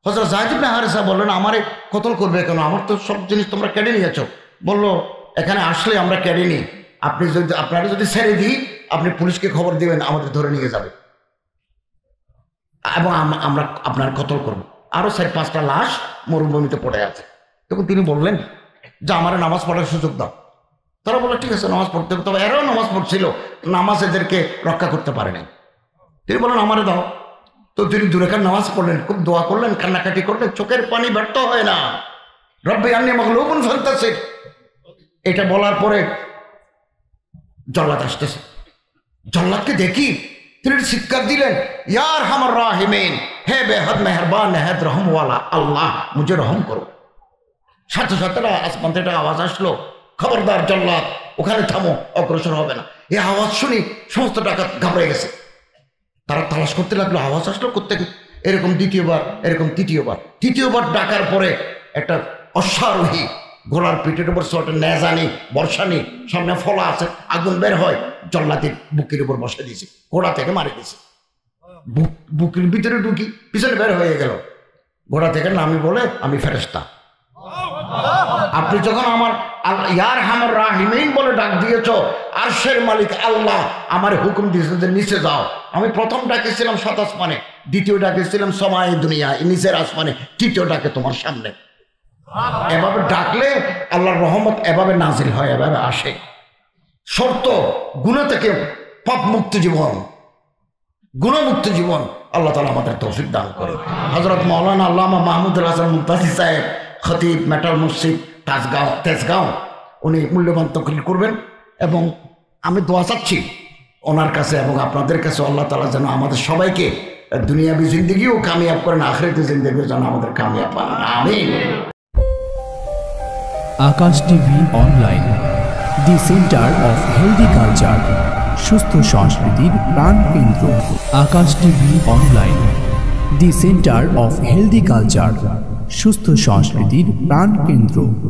হযরত যায়েদ ইবনে হারেসা বললেন আমারে কতল করবে কেন, আমার তো সব জিনিস তোমরা কেড়ে নিয়েছো। বললো এখানে আসলে আমরা কেড়ে নিই, আপনি যদি আপনারা যদি ছেড়ে দিই, আপনি পুলিশকে খবর দিবেন, আমাদের ধরে নিয়ে যাবে এবং আমরা আপনার কতল করবো। আরো 4-5টা লাশ মরুভূমিতে পড়ে আছে। তখন তিনি বললেন যে আমার নামাজ পড়ার সুযোগ দাও। তারা বললো ঠিক আছে নামাজ পড়তে হবে। তবে এরাও নামাজ পড়ছিল, নামাজ এদেরকে রক্ষা করতে পারেনি। তিনি বললেন আমারে দাও। তো তিনি দুরাকাত নামাজ পড়লেন, খুব দোয়া করলেন, কান্নাকাটি করলেন, চোখের পানি ব্যর্থ হয় না। রব্বি আন্নী মাগলুবুন ফান্তাসির, এটা বলার পরে জল্লাদ আসতেছে। জল্লাদকে দেখি তিনি চিৎকার দিলেন, ইয়া আরহামার রাহিমিন, হে বেহদ মেহরবান নেহায়েত রহমওয়ালা আল্লাহ, মুঝে রহম করো। সাথে সাথে আসমান থেকে আওয়াজ আসলো, খবরদার জল্লাদ, ওখানে থামো, অগ্রসর হবে না। এই আওয়াজ শুনি সমস্ত ডাকাত ঘাবড়ে গেছে। তারা তালাশ করতে লাগলো, আওয়াজ আসলো কোত্থেকে। এরকম দ্বিতীয়বার, এরকম তৃতীয়বার ডাকার পরে একটা অশ্বারোহী ঘোড়ার পিঠের উপর একটা নেজানি বর্ষানি, সামনে ফলা আছে, আগুন বের হয়, জল্লাদের বুকের উপর বসে দিয়েছে, ঘোড়া থেকে মারি দিয়েছে। বুকের ভিতরে ঢুকি, পিছনে বের হয়ে গেল। ঘোড়া থেকে নামি বলে আমি ফেরেশতা। আপনি যখন আমার ইয়া আরহামার রাহিমিন বলে ডাক দিয়েছ, আরশের মালিক আল্লাহ আমার হুকুম দিয়েছে যে নিচে যাও। আমি প্রথম ডাকেছিলাম 7 আসমানে, দ্বিতীয় ডাকেছিলাম সমায়ে দুনিয়া নিচের আসমানে, তৃতীয় ডাকে তোমার সামনে। এভাবে ডাকলে আল্লাহর রহমত এভাবে নাজিল হয়, এভাবে আসে। শর্ত গুনাহ থেকে পাপ মুক্ত জীবন, গুণমুক্ত জীবন আল্লাহ তাআলা আমাদের তৌফিক দান করে। হযরত মাওলানা আল্লামা মাহমুদুল হাসান মুনতাসির সাহেব, খতিব, মেটাল মসজিদ, তেজগাঁও, উনি মূল্যবান তকরির করবেন। এবং আমি দোয়া চাচ্ছি ওনার কাছে এবং আপনাদের কাছে, আল্লাহ তাআলা যেন আমাদের সবাইকে দুনিয়াবি জিন্দেগিও কামিয়াব করেন, আখিরাতের জিন্দেগিও যেন আমাদের কামিয়াব বানান, আমিন। Akash TV online, the centre of healthy culture, সুস্থ সংস্কৃতির প্রাণকেন্দ্র। Akash TV online, the centre of healthy culture, সুস্থ সংস্কৃতির প্রাণকেন্দ্র।